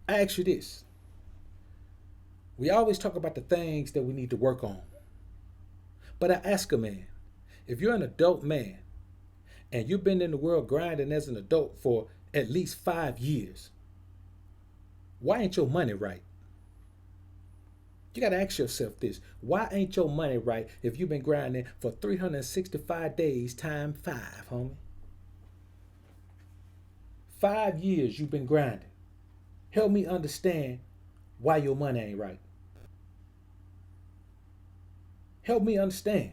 I ask you this. We always talk about the things that we need to work on. But I ask a man, if you're an adult man and you've been in the world grinding as an adult for at least 5 years, why ain't your money right? You got to ask yourself this. Why ain't your money right if you've been grinding for 365 days times 5, homie? 5 years you've been grinding. Help me understand why your money ain't right. Help me understand.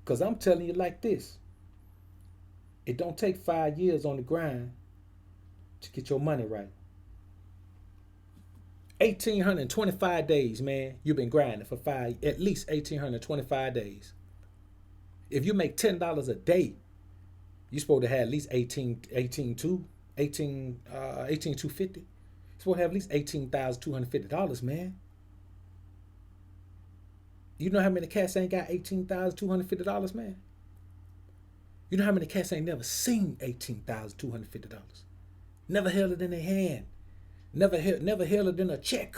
Because I'm telling you like this. It don't take 5 years on the grind to get your money right. 1,825 days, man, you've been grinding for at least 1,825 days. If you make $10 a day, you're supposed to have at least 18,250. You're supposed to have at least $18,250, man. You know how many cats ain't got $18,250, man? You know how many cats ain't never seen $18,250? Never held it in their hand. Never held it in a check.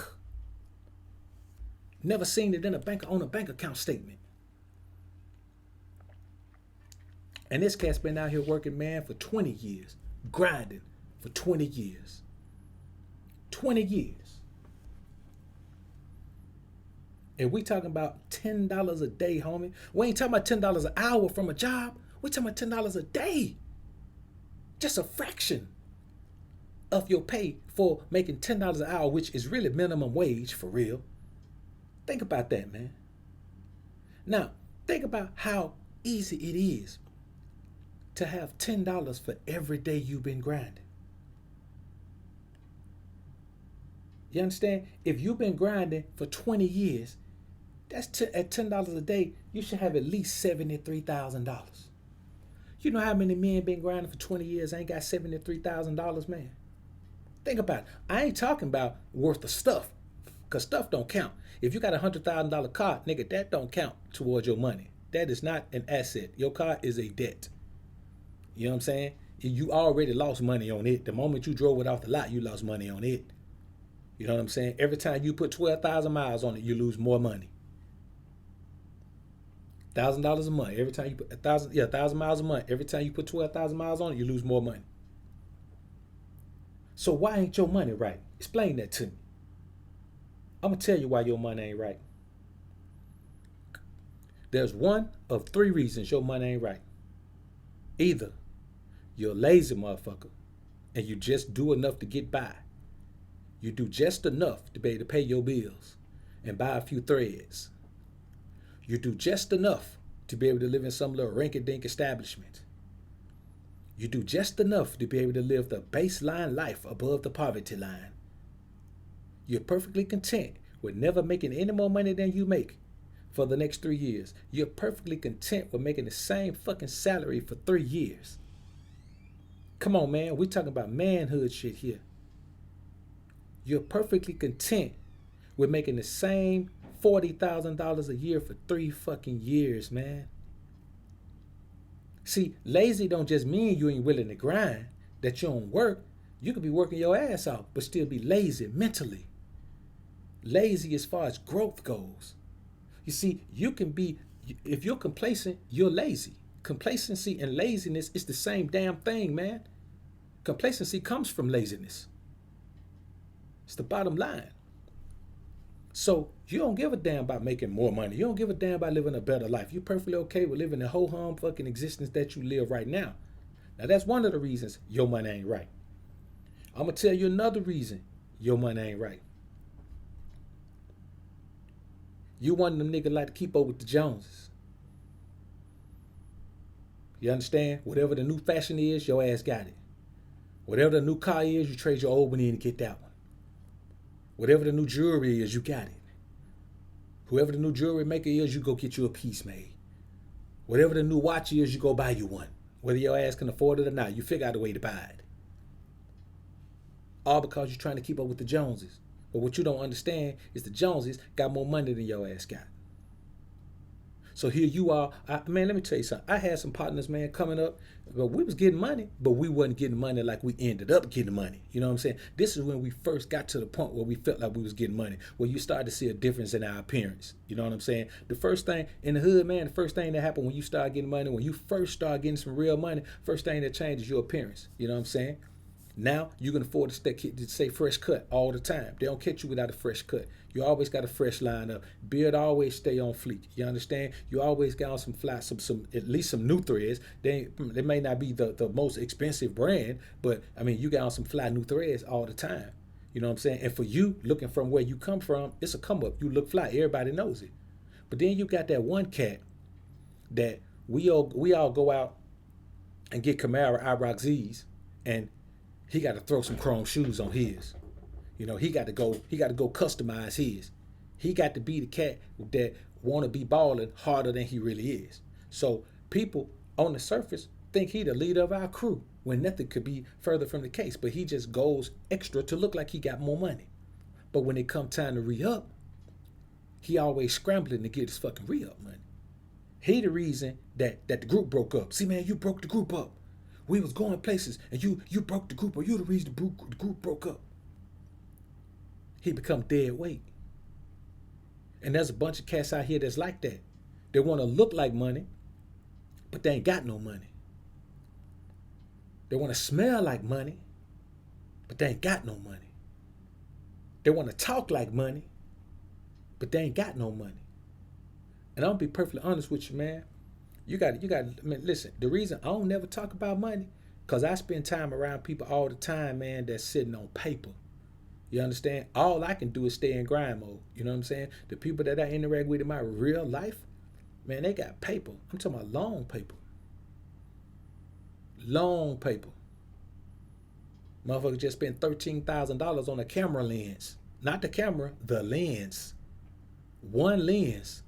Never seen it in on a bank account statement. And this cat's been out here working, man, for 20 years. Grinding for 20 years. 20 years. And we talking about $10 a day, homie. We ain't talking about $10 an hour from a job. We talking about $10 a day. Just a fraction of your pay for making $10 an hour, which is really minimum wage for real. Think about that, man. Now, think about how easy it is to have $10 for every day you've been grinding. You understand? If you've been grinding for 20 years, that's at $10 a day, you should have at least $73,000. You know how many men been grinding for 20 years ain't got $73,000, man? Think about it. I ain't talking about worth of stuff, because stuff don't count. If you got a $100,000 car, nigga, that don't count towards your money. That is not an asset. Your car is a debt. You know what I'm saying? You already lost money on it. The moment you drove it off the lot, you lost money on it. You know what I'm saying? Every time you put 12,000 miles on it, you lose more money. $1,000 a month. Every time you put 1,000 miles a month. Every time you put 12,000 miles on it, you lose more money. So why ain't your money right? Explain that to me. I'm gonna tell you why your money ain't right. There's one of three reasons your money ain't right. Either you're a lazy motherfucker and you just do enough to get by. You do just enough to be able to pay your bills and buy a few threads. You do just enough to be able to live in some little rinky-dink establishment. You do just enough to be able to live the baseline life above the poverty line. You're perfectly content with never making any more money than you make for the next 3 years. You're perfectly content with making the same fucking salary for 3 years. Come on, man. We're talking about manhood shit here. You're perfectly content with making the same $40,000 a year for 3 fucking years, man. See, lazy don't just mean you ain't willing to grind, that you don't work. You could be working your ass off, but still be lazy mentally. Lazy as far as growth goes. You see, you can be, if you're complacent, you're lazy. Complacency and laziness is the same damn thing, man. Complacency comes from laziness. It's the bottom line. So you don't give a damn about making more money. You don't give a damn about living a better life. You're perfectly okay with living the whole hum fucking existence that you live right now. Now that's one of the reasons your money ain't right. I'm gonna tell you another reason your money ain't right. You one of them niggas like to keep up with the Joneses. You understand? Whatever the new fashion is, your ass got it. Whatever the new car is, you trade your old one in to get that one. Whatever the new jewelry is, you got it. Whoever the new jewelry maker is, you go get you a piece made. Whatever the new watch is, you go buy you one. Whether your ass can afford it or not, you figure out a way to buy it. All because you're trying to keep up with the Joneses. But what you don't understand is the Joneses got more money than your ass got. So here you are. Man, let me tell you something. I had some partners, man, coming up, but we was getting money, but we wasn't getting money like we ended up getting money. You know what I'm saying? This is when we first got to the point where we felt like we was getting money, where you started to see a difference in our appearance. You know what I'm saying? The first thing in the hood, man, the first thing that happened when you start getting money, when you first start getting some real money, first thing that changes your appearance. You know what I'm saying? Now you can afford to stay fresh cut all the time. They don't catch you without a fresh cut. You always got a fresh line up. Beard always stay on fleek. You understand? You always got on some fly, some at least some new threads. They may not be the most expensive brand, but I mean you got on some fly new threads all the time. You know what I'm saying? And for you, looking from where you come from, it's a come up. You look fly. Everybody knows it. But then you got that one cat that we all go out and get Camaro IROC-Z's, and he got to throw some chrome shoes on his. You know, he got to go customize his. He got to be the cat that want to be balling harder than he really is. So people on the surface think he the leader of our crew when nothing could be further from the case. But he just goes extra to look like he got more money. But when it come time to re-up, he always scrambling to get his fucking re-up money. He the reason that the group broke up. See, man, you broke the group up. We was going places, and you broke the group, or you the reason the group broke up. He become dead weight. And there's a bunch of cats out here that's like that. They want to look like money, but they ain't got no money. They want to smell like money, but they ain't got no money. They want to talk like money, but they ain't got no money. And I'll be perfectly honest with you, man. You got, man, listen, the reason I don't never talk about money, because I spend time around people all the time, man, that's sitting on paper. You understand? All I can do is stay in grind mode. You know what I'm saying? The people that I interact with in my real life, man, they got paper. I'm talking about long paper. Long paper. Motherfuckers just spent $13,000 on a camera lens. Not the camera, the lens. One lens.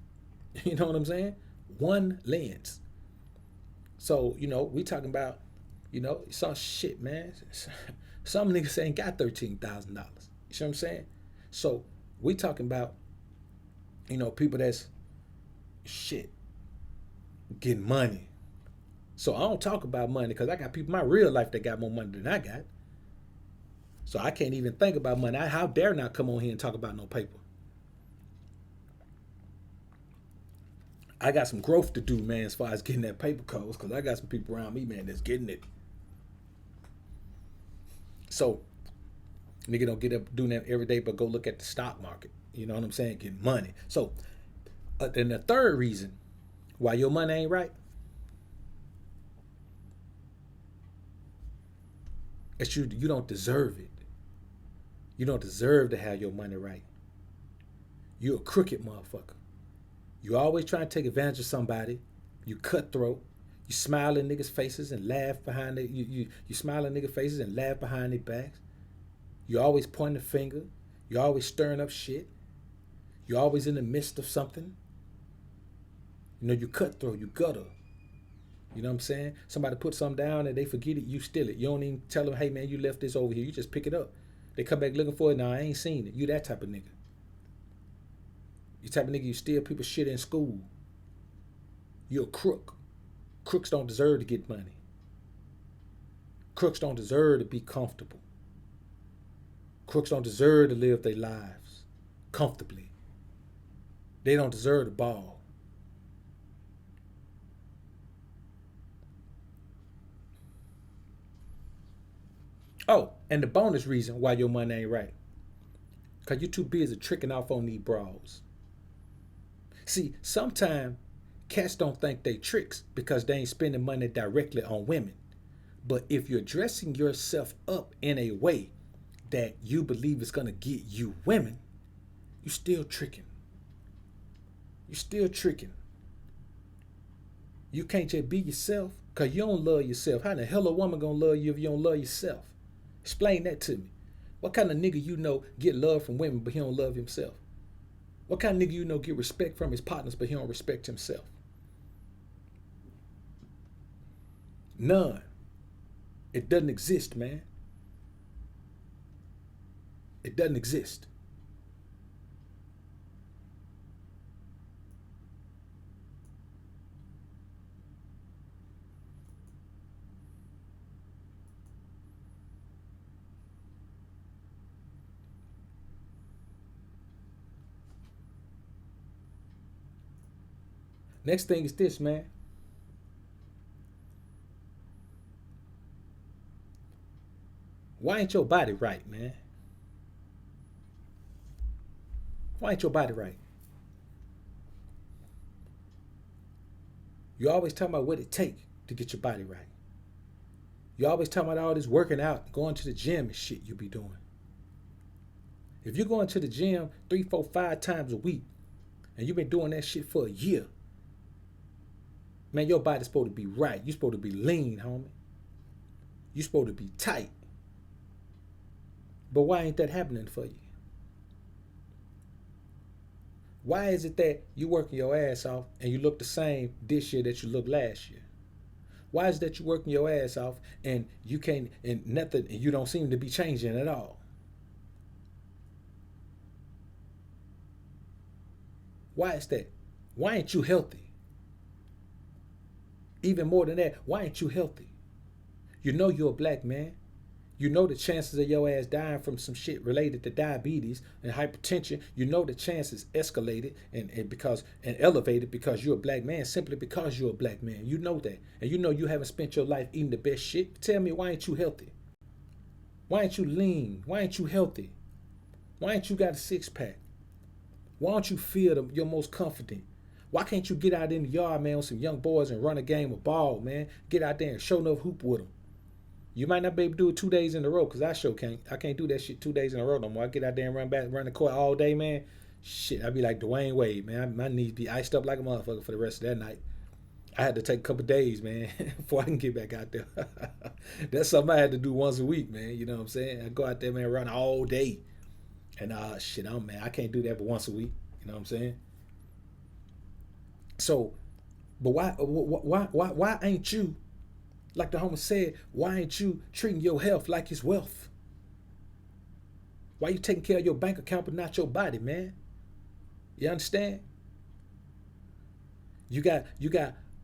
You know what I'm saying? One lens. So, you know, we talking about, you know, some shit, man. Some niggas ain't got $13,000. You know what I'm saying? So we talking about, you know, people that's shit getting money. So I don't talk about money because I got people in my real life that got more money than I got. So I can't even think about money. How dare not come on here and talk about no paper? I got some growth to do, man, as far as getting that paper codes, because I got some people around me, man, that's getting it. So, nigga don't get up doing that every day, but go look at the stock market. You know what I'm saying? Getting money. So, then the third reason why your money ain't right is you don't deserve it. You don't deserve to have your money right. You're a crooked motherfucker. You always trying to take advantage of somebody. You cutthroat. You smile in niggas' faces and laugh behind their, you smile in niggas' faces and laugh behind their backs. You always pointing the finger. You always stirring up shit. You always in the midst of something. You know, you cutthroat, you gutter. You know what I'm saying? Somebody put something down and they forget it, you steal it. You don't even tell them, hey man, you left this over here. You just pick it up. They come back looking for it. Nah, I ain't seen it. You that type of nigga. You type of nigga, you steal people's shit in school. You're a crook. Crooks don't deserve to get money. Crooks don't deserve to be comfortable. Crooks don't deserve to live their lives comfortably. They don't deserve to ball. Oh, and the bonus reason why your money ain't right. Because you're too busy tricking off on these bras. See, sometimes cats don't think they tricks because they ain't spending money directly on women. But if you're dressing yourself up in a way that you believe is going to get you women, you're still tricking. You're still tricking. You can't just be yourself because you don't love yourself. How the hell a woman going to love you if you don't love yourself? Explain that to me. What kind of nigga you know get love from women but he don't love himself? What kind of nigga you know get respect from his partners but he don't respect himself? None. It doesn't exist, man. It doesn't exist. Next thing is this, man. Why ain't your body right, man? Why ain't your body right? You always talking about what it take to get your body right. You always talking about all this working out, going to the gym and shit you be doing. If you're going to the gym 3, 4, 5 times a week and you've been doing that shit for a year, man, your body's supposed to be right. You're supposed to be lean, homie. You're supposed to be tight. But why ain't that happening for you? Why is it that you working your ass off and you look the same this year that you looked last year? Why is it that you working your ass off and you can't and nothing and you don't seem to be changing at all? Why is that? Why ain't you healthy? Even more than that, why ain't you healthy? You know you're a black man. You know the chances of your ass dying from some shit related to diabetes and hypertension. You know the chances escalated and elevated because you're a black man, simply because you're a black man. You know that. And you know you haven't spent your life eating the best shit. Tell me, why ain't you healthy? Why ain't you lean? Why ain't you healthy? Why ain't you got a six pack? Why don't you feel your most confident? Why can't you get out in the yard, man, with some young boys and run a game of ball, man? Get out there and show enough hoop with them. You might not be able to do it 2 days in a row, because I sure can't. I can't do that shit 2 days in a row no more. I get out there and run the court all day, man. Shit, I'd be like Dwayne Wade, man. My knees be iced up like a motherfucker for the rest of that night. I had to take a couple days, man, before I can get back out there. That's something I had to do once a week, man. You know what I'm saying? I go out there, man, run all day. And shit, I can't do that but once a week. You know what I'm saying? So, but why ain't you, like the homie said, why ain't you treating your health like it's wealth? Why you taking care of your bank account but not your body, man? You understand? You got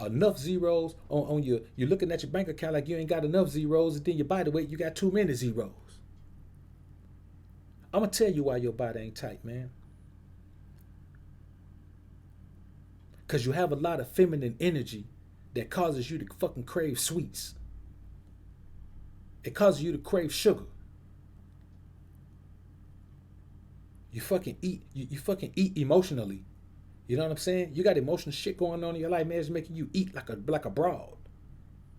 enough zeros on your, you're looking at your bank account like you ain't got enough zeros, and then your body weight, you got too many zeros. I'm gonna tell you why your body ain't tight, man. Because you have a lot of feminine energy that causes you to fucking crave sweets. It causes you to crave sugar. You fucking eat. You fucking eat emotionally. You know what I'm saying? You got emotional shit going on in your life, man. It's making you eat like a broad.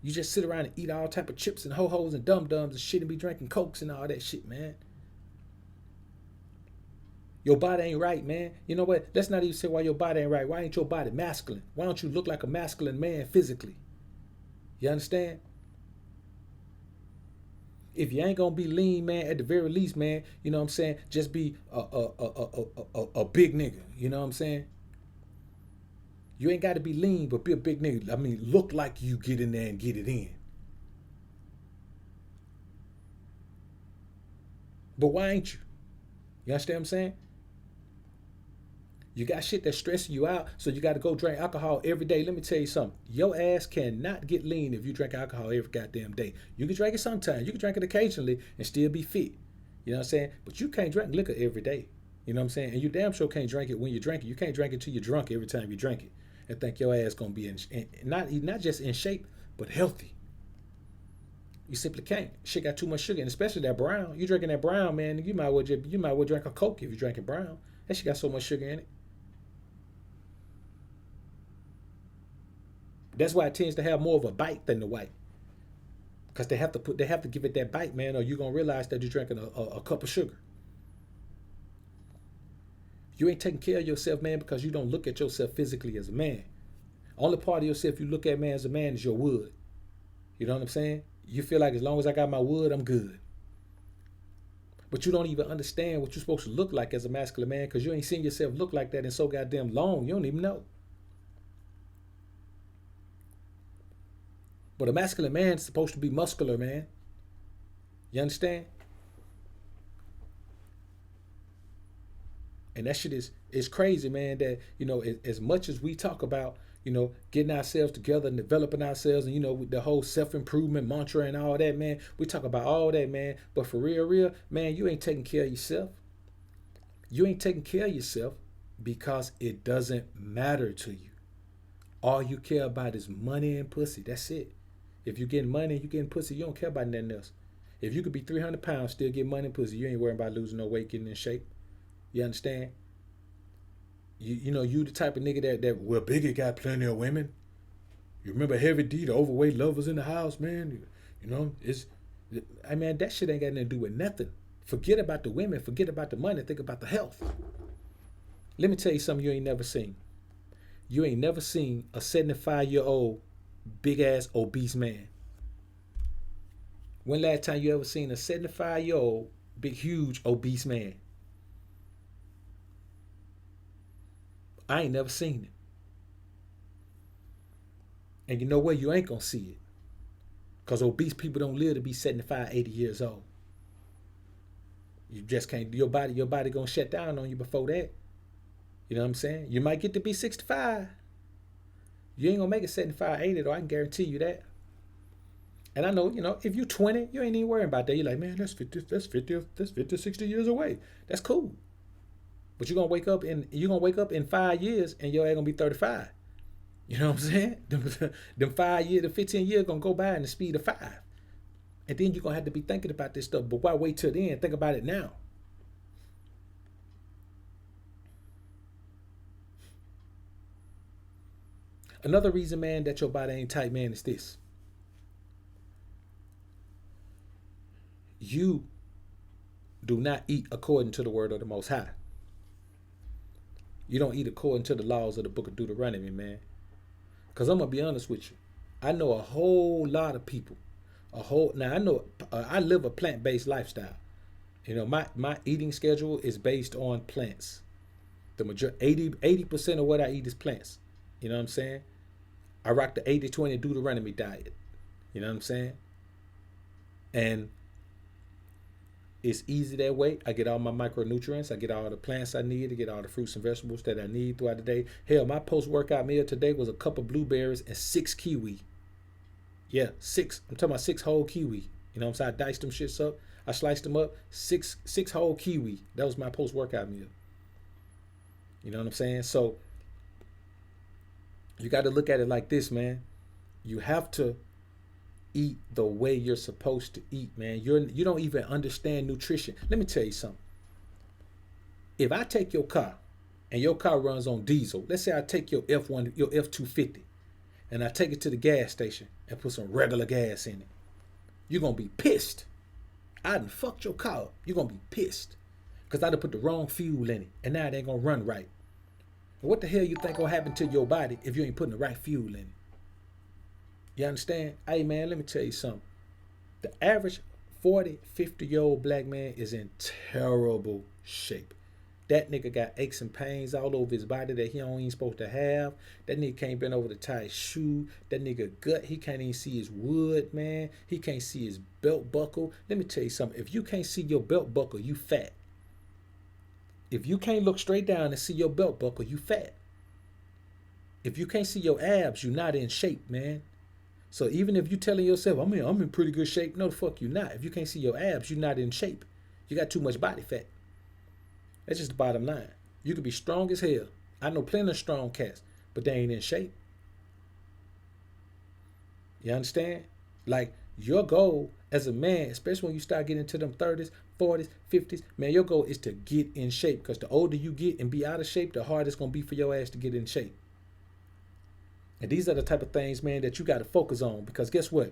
You just sit around and eat all type of chips and ho-hos and dum-dums and shit and be drinking cokes and all that shit, man. Your body ain't right, man. You know what? Let's not even say why your body ain't right. Why ain't your body masculine? Why don't you look like a masculine man physically? You understand? If you ain't gonna be lean, man, at the very least, man, you know what I'm saying? Just be a big nigga. You know what I'm saying? You ain't got to be lean, but be a big nigga. I mean, look like you get in there and get it in. But why ain't you? You understand what I'm saying? You got shit that's stressing you out, so you got to go drink alcohol every day. Let me tell you something. Your ass cannot get lean if you drink alcohol every goddamn day. You can drink it sometimes. You can drink it occasionally and still be fit. You know what I'm saying? But you can't drink liquor every day. You know what I'm saying? And you damn sure can't drink it when you drink it. You can't drink it till you're drunk every time you drink it and think your ass going to be not just in shape, but healthy. You simply can't. Shit got too much sugar, and especially that brown. You drinking that brown, man, you might well drink a Coke if you drinking brown. That shit got so much sugar in it. That's why it tends to have more of a bite than the white, because they have to give it that bite, man, or you're gonna realize that you're drinking a cup of sugar. You ain't taking care of yourself, man, because you don't look at yourself physically as a man. Only part of yourself you look at, man, as a man is your wood. You know what I'm saying? You feel like as long as I got my wood, I'm good. But you don't even understand what you're supposed to look like as a masculine man, because you ain't seen yourself look like that in so goddamn long. You don't even know. But a masculine man is supposed to be muscular, man. You understand? And that shit is crazy, man, that, you know, as much as we talk about, you know, getting ourselves together and developing ourselves and, you know, with the whole self-improvement mantra and all that, man, we talk about all that, man. But for real, man, you ain't taking care of yourself. You ain't taking care of yourself because it doesn't matter to you. All you care about is money and pussy. That's it. If you getting money, you getting pussy, you don't care about nothing else. If you could be 300 pounds, still get money and pussy, you ain't worrying about losing no weight, getting in shape. You understand? You know, you the type of nigga that well, Biggie got plenty of women. You remember Heavy D, the overweight lovers in the house, man? You know, I mean, that shit ain't got nothing to do with nothing. Forget about the women, forget about the money, think about the health. Let me tell you something you ain't never seen. You ain't never seen a 75-year-old big ass obese man. When last time you ever seen a 75-year-old big huge obese man? I ain't never seen it. And you know what? You ain't gonna see it. Because obese people don't live to be 75, 80 years old. You just can't, your body gonna shut down on you before that. You know what I'm saying? You might get to be 65. You ain't gonna make it 75, 80 though, I can guarantee you that. And I know, you know, if you're 20, you ain't even worrying about that. You're like, man, that's 50, 60 years away. That's cool. But you're gonna wake up in 5 years and your ass gonna be 35. You know what I'm saying? Them 5 years, the 15 years gonna go by in the speed of 5. And then you're gonna have to be thinking about this stuff. But why wait till then? Think about it now. Another reason, man, that your body ain't tight, man, is this. You do not eat according to the word of the Most High. You don't eat according to the laws of the book of Deuteronomy, man. Because I'm going to be honest with you. I know a whole lot of people. I live a plant-based lifestyle. You know, my eating schedule is based on plants. The majority, 80% of what I eat is plants. You know what I'm saying? I rock the 80-20 Deuteronomy diet. You know what I'm saying? And it's easy that way. I get all my micronutrients. I get all the plants I need. I get all the fruits and vegetables that I need throughout the day. Hell, my post-workout meal today was a cup of blueberries and 6 kiwi. Yeah, 6. I'm talking about 6 whole kiwi. You know what I'm saying? I diced them shits up. I sliced them up. Six whole kiwi. That was my post-workout meal. You know what I'm saying? So you got to look at it like this, man. You have to eat the way you're supposed to eat, man. You don't even understand nutrition. Let me tell you something. If I take your car and your car runs on diesel, let's say I take your F1, your F250, and I take it to the gas station and put some regular gas in it, you're going to be pissed. I done fucked your car up. You're going to be pissed because I done put the wrong fuel in it and now it ain't going to run right. And what the hell you think going to happen to your body if you ain't putting the right fuel in it? You understand? Hey, man, let me tell you something. The average 40, 50-year-old black man is in terrible shape. That nigga got aches and pains all over his body that he don't even supposed to have. That nigga can't bend over to tie his shoe. That nigga gut, he can't even see his wood, man. He can't see his belt buckle. Let me tell you something. If you can't see your belt buckle, you fat. If you can't look straight down and see your belt buckle, you fat. If you can't see your abs, you're not in shape, man. So even if you telling yourself, I'm in pretty good shape, no, the fuck you not. If you can't see your abs, you're not in shape. You got too much body fat. That's just the bottom line. You could be strong as hell. I know plenty of strong cats, but they ain't in shape. You understand? Like, your goal as a man, especially when you start getting into them 30s, 40s, 50s, man, your goal is to get in shape. Because the older you get and be out of shape, the harder it's going to be for your ass to get in shape. And these are the type of things, man, that you got to focus on. Because guess what?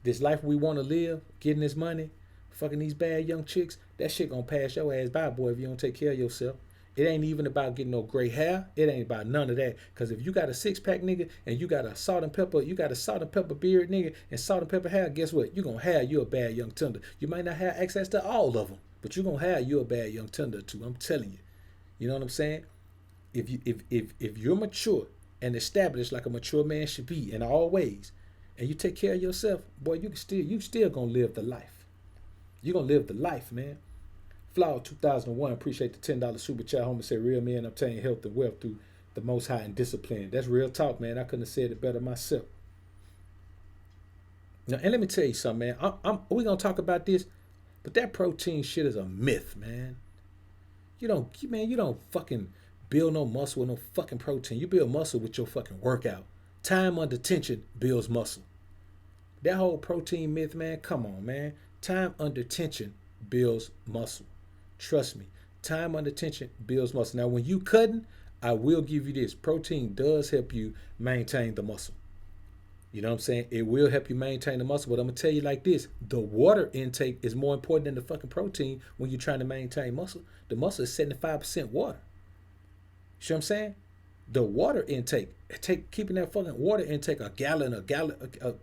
This life we want to live, getting this money, fucking these bad young chicks, that shit gonna pass your ass by, boy, if you don't take care of yourself. It ain't even about getting no gray hair. It ain't about none of that. Because if you got a six-pack nigga and you got a salt and pepper beard nigga and salt and pepper hair, guess what? You gonna have you a bad young tender. You might not have access to all of them, but you gonna have you a bad young tender too. I'm telling you. You know what I'm saying? If you're mature and established like a mature man should be in all ways, and you take care of yourself, boy, you still gonna live the life. You're gonna live the life, man. Flower 2001, appreciate the $10 super chat. Homie said, real men obtain health and wealth through the Most High and discipline. That's real talk, man. I couldn't have said it better myself. Now, and let me tell you something, man. We're gonna talk about this, but that protein shit is a myth, man. You don't fucking build no muscle with no fucking protein. You build muscle with your fucking workout. Time under tension builds muscle. That whole protein myth, man, come on, man. Time under tension builds muscle. Trust me. Time under tension builds muscle. Now, when you cutting, I will give you this. Protein does help you maintain the muscle. You know what I'm saying? It will help you maintain the muscle. But I'm gonna tell you like this: the water intake is more important than the fucking protein when you're trying to maintain muscle. The muscle is 75% water. You see what I'm saying? The water intake, keeping that fucking water intake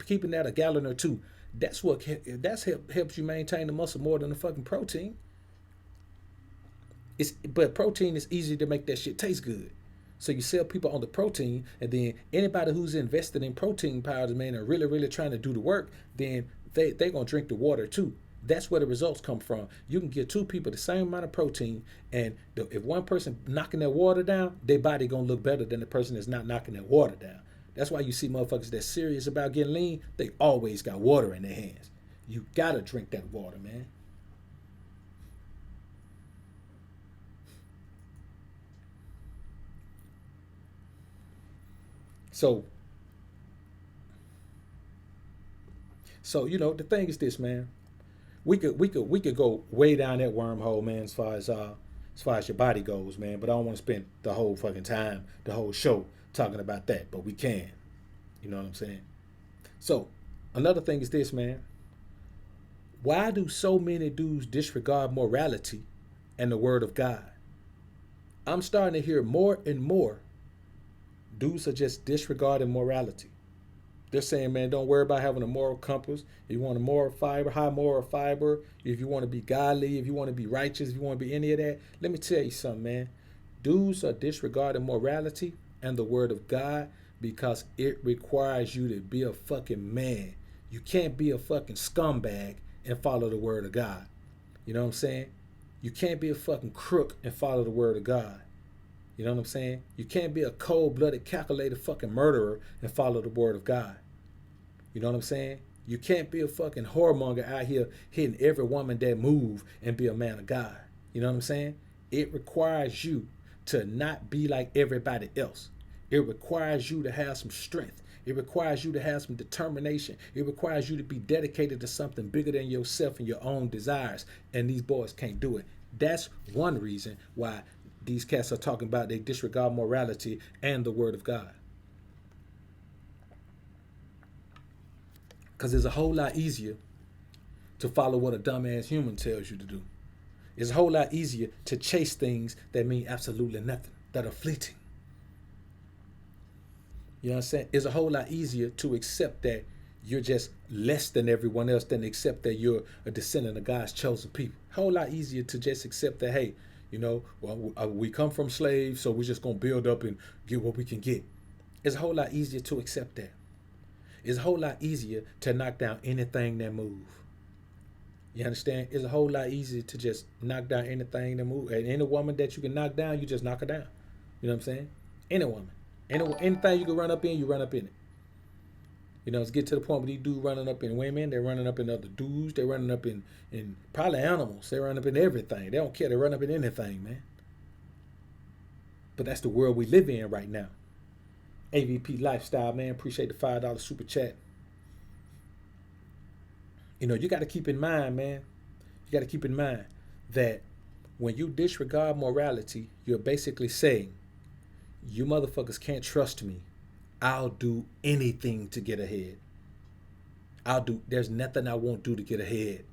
keeping that a gallon or two. Helps you maintain the muscle more than the fucking protein. But protein is easy to make that shit taste good. So you sell people on the protein, and then anybody who's invested in protein powders, man, and really, really trying to do the work, then they gonna drink the water too. That's where the results come from. You can give two people the same amount of protein, and if one person knocking that water down, their body gonna look better than the person that's not knocking that water down. That's why you see motherfuckers that's serious about getting lean, they always got water in their hands. You gotta drink that water, man. So, the thing is this, man. We could go way down that wormhole, man, as far as your body goes, man. But I don't want to spend the whole fucking time, the whole show talking about that. But we can. You know what I'm saying? So, another thing is this, man. Why do so many dudes disregard morality and the word of God? I'm starting to hear more and more dudes are just disregarding morality. They're saying, man, don't worry about having a moral compass. If you want a moral fiber, high moral fiber, if you want to be godly, if you want to be righteous, if you want to be any of that, let me tell you something, man. Dudes are disregarding morality and the word of God because it requires you to be a fucking man. You can't be a fucking scumbag and follow the word of God. You know what I'm saying? You can't be a fucking crook and follow the word of God. You know what I'm saying? You can't be a cold-blooded, calculated fucking murderer and follow the word of God. You know what I'm saying? You can't be a fucking whoremonger out here hitting every woman that move and be a man of God. You know what I'm saying? It requires you to not be like everybody else. It requires you to have some strength. It requires you to have some determination. It requires you to be dedicated to something bigger than yourself and your own desires. And these boys can't do it. That's one reason why these cats are talking about they disregard morality and the word of God. Because it's a whole lot easier to follow what a dumbass human tells you to do. It's a whole lot easier to chase things that mean absolutely nothing, that are fleeting. You know what I'm saying? It's a whole lot easier to accept that you're just less than everyone else than accept that you're a descendant of God's chosen people. A whole lot easier to just accept that, hey, we come from slaves, so we're just going to build up and get what we can get. It's a whole lot easier to accept that. It's a whole lot easier to knock down anything that move. You understand? It's a whole lot easier to just knock down anything that move. And any woman that you can knock down, you just knock her down. You know what I'm saying? Any woman. Anything you can run up in, you run up in it. Let's get to the point where these dudes running up in women, they're running up in other dudes, they're running up in probably animals, they run up in everything. They don't care, they run up in anything, man. But that's the world we live in right now. AVP Lifestyle, man, appreciate the $5 super chat. You got to keep in mind, man, you got to keep in mind that when you disregard morality, you're basically saying, you motherfuckers can't trust me. I'll do anything to get ahead. There's nothing I won't do to get ahead.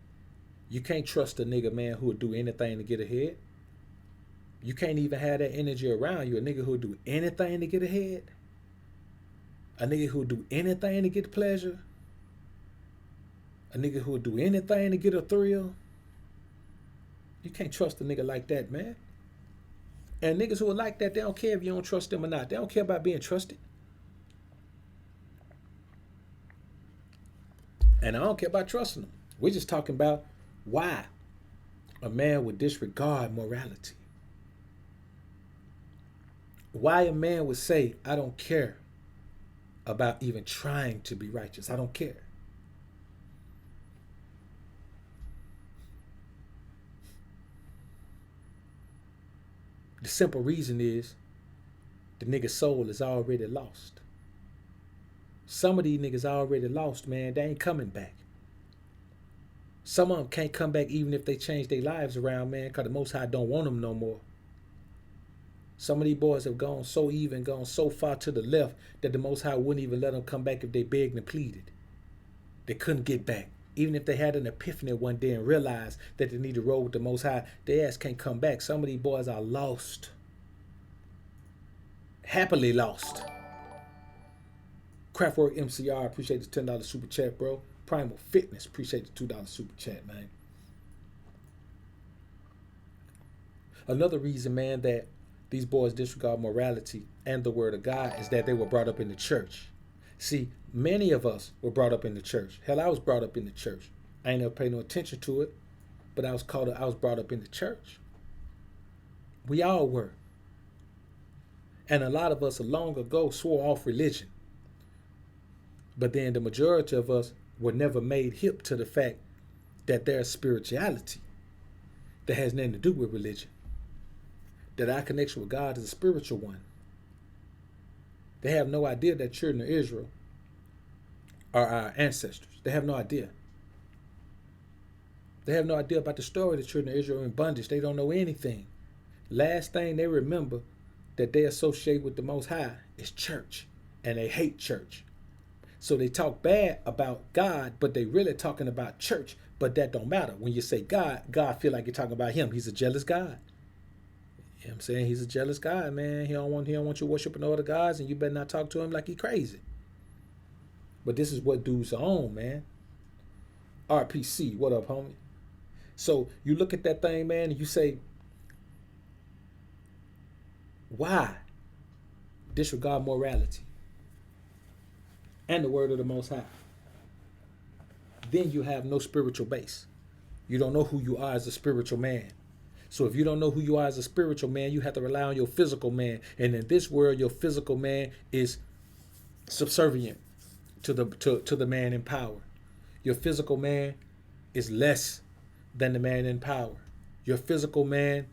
You can't trust a nigga, man, who will do anything to get ahead. You can't even have that energy around you. A nigga who will do anything to get ahead. A nigga who will do anything to get pleasure. A nigga who will do anything to get a thrill. You can't trust a nigga like that, man. And niggas who are like that, they don't care if you don't trust them or not. They don't care about being trusted. And I don't care about trusting them. We're just talking about why a man would disregard morality. Why a man would say, I don't care about even trying to be righteous. I don't care. The simple reason is the nigga's soul is already lost. Some of these niggas already lost, man. They ain't coming back. Some of them can't come back even if they change their lives around, man, because the Most High don't want them no more. Some of these boys have gone so even, gone so far to the left that the Most High wouldn't even let them come back if they begged and pleaded. They couldn't get back. Even if they had an epiphany one day and realized that they need to roll with the Most High, their ass can't come back. Some of these boys are lost. Happily lost. Craftwork MCR, appreciate the $10 super chat, bro. Primal Fitness, appreciate the $2 super chat, man. Another reason, man, that these boys disregard morality and the word of God is that they were brought up in the church. See, many of us were brought up in the church. Hell, I was brought up in the church. I ain't never paid no attention to it, but I was brought up in the church. We all were. And a lot of us long ago swore off religion. But then the majority of us were never made hip to the fact that there's spirituality that has nothing to do with religion. That our connection with God is a spiritual one. They have no idea that children of Israel are our ancestors. They have no idea. They have no idea about the story of the children of Israel in bondage. They don't know anything. Last thing they remember that they associate with the Most High is church. And they hate church. So they talk bad about God, but they really talking about church. But that don't matter. When you say God, God feel like you're talking about him. He's a jealous God. You know what I'm saying? He's a jealous God, man. He don't want you worshiping other gods, and you better not talk to him like he crazy. But this is what dudes are on, man. RPC, what up, homie? So you look at that thing, man, and you say, why disregard morality and the word of the Most High? Then you have no spiritual base. You don't know who you are as a spiritual man. So if you don't know who you are as a spiritual man, you have to rely on your physical man. And in this world, your physical man is subservient to the man in power. Your physical man is less than the man in power. Your physical man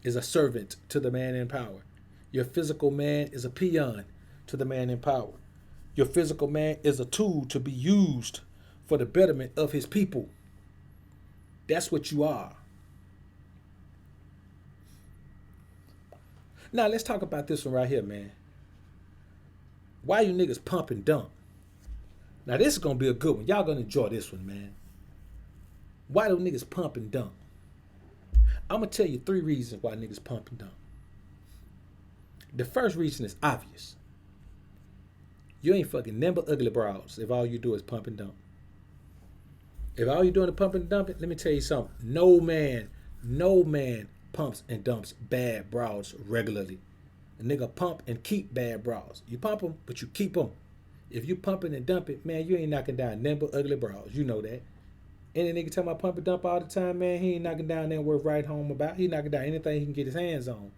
is a servant to the man in power. Your physical man is a peon to the man in power. Your physical man is a tool to be used for the betterment of his people. That's what you are. Now, let's talk about this one right here, man. Why you niggas pump and dump? Now, this is going to be a good one. Y'all going to enjoy this one, man. Why do niggas pump and dump? I'm going to tell you 3 reasons why niggas pump and dump. The first reason is obvious. You ain't fucking never ugly bras if all you do is pump and dump. If all you doing is pump and dump it, let me tell you something. No man pumps and dumps bad bras regularly. A nigga pump and keep bad bras. You pump them, but you keep them. If you pumping and dump it, man, you ain't knocking down number ugly bras. You know that. Any nigga talking about pump and dump all the time, man, he ain't knocking down nothing worth right home about. He knocking down anything he can get his hands on.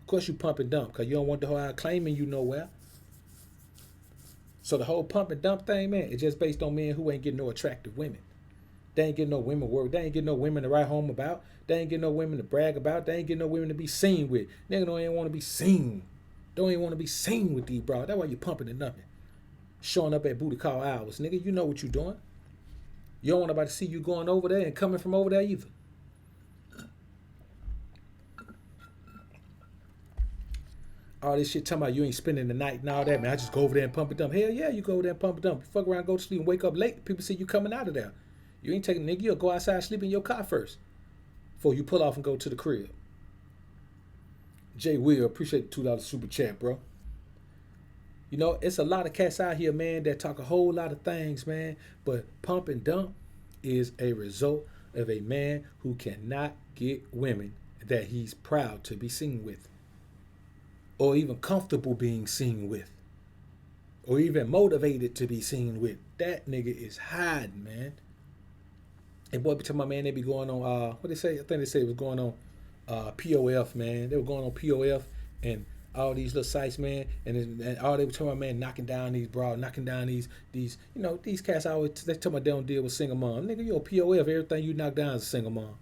Of course you pump and dump, because you don't want the whole out claiming you nowhere. So the whole pump and dump thing, man, is just based on men who ain't getting no attractive women. They ain't getting no women work. They ain't getting no women to write home about. They ain't getting no women to brag about. They ain't getting no women to be seen with. Nigga don't even want to be seen. Don't even want to be seen with these bras. That's why you pumping and dumping. Showing up at booty call hours. Nigga, you know what you doing. You don't want nobody to see you going over there and coming from over there either. All this shit talking about you ain't spending the night and all that, man. I just go over there and pump and dump. Hell yeah, you go over there and pump and dump. You fuck around, go to sleep and wake up late. People see you coming out of there. You ain't taking, nigga, you'll go outside and sleep in your car first before you pull off and go to the crib. Jay Will, appreciate the $2 super chat, bro. You know, it's a lot of cats out here, man, that talk a whole lot of things, man. But pump and dump is a result of a man who cannot get women that he's proud to be seen with. Or even comfortable being seen with. Or even motivated to be seen with. That nigga is hiding, man. And boy, be talking about, man, they be going on, what they say? I think they say it was going on POF, man. They were going on POF and all these little sites, man. And all they were talking about, man, knocking down these bras, knocking down these, you know, these cats always, they talking about they don't deal with single mom. Nigga, you a POF, everything you knock down is a single mom.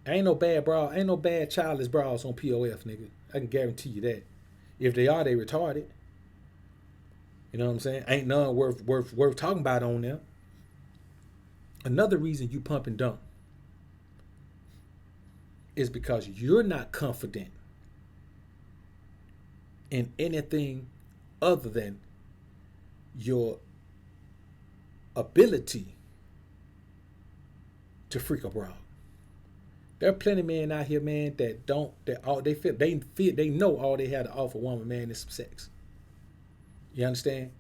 Ain't no bad bra, ain't no bad childless bras on POF, nigga. I can guarantee you that. If they are, they retarded. You know what I'm saying? Ain't none worth talking about on there. Another reason you pump and dump is because you're not confident in anything other than your ability to freak a broad. There are plenty of men out here, man, they know all they have to offer a woman, man, is some sex. You understand?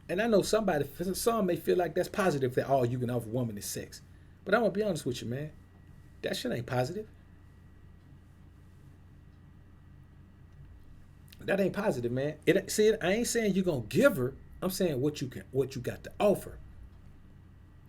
And I know some may feel like that's positive that all you can offer a woman is sex. But I'm gonna be honest with you, man. That shit ain't positive. That ain't positive, man. I ain't saying you're gonna give her. I'm saying what you got to offer.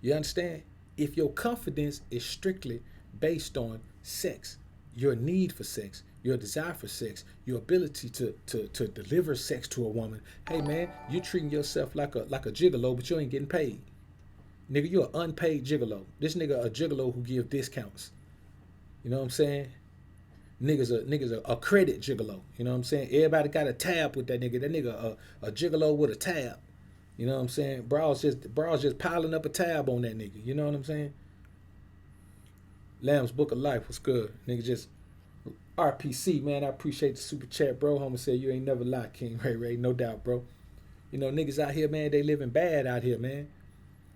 You understand? If your confidence is strictly based on sex, your need for sex, your desire for sex, your ability to deliver sex to a woman, hey man, you're treating yourself like a gigolo, but you ain't getting paid. Nigga, you're an unpaid gigolo. This nigga a gigolo who give discounts. You know what I'm saying? Niggas a credit gigolo. You know what I'm saying? Everybody got a tab with that nigga. That nigga a gigolo with a tab. You know what I'm saying? Braw's just piling up a tab on that nigga. You know what I'm saying? Lamb's Book of Life was good. Nigga just RPC, man. I appreciate the super chat, bro. Homie said you ain't never lied, King Ray Ray. No doubt, bro. You know, niggas out here, man, they living bad out here, man.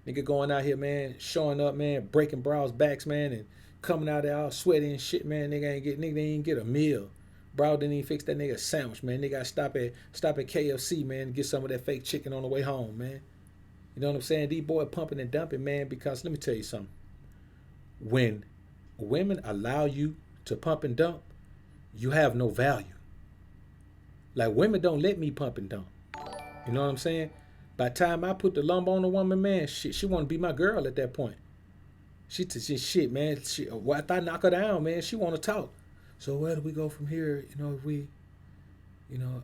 Nigga going out here, man, showing up, man, breaking bras backs, man, and coming out there all sweaty and shit, man. Nigga ain't get a meal. Bro didn't even fix that nigga a sandwich, man. Nigga gotta stop at KFC, man, and get some of that fake chicken on the way home, man. You know what I'm saying? These boys pumping and dumping, man, because let me tell you something. When women allow you to pump and dump, you have no value. Like, women don't let me pump and dump. You know what I'm saying? By the time I put the lumber on a woman, man, she want to be my girl at that point. She shit, man. After I knock her down, man, she want to talk. So where do we go from here? You know, if we, you know,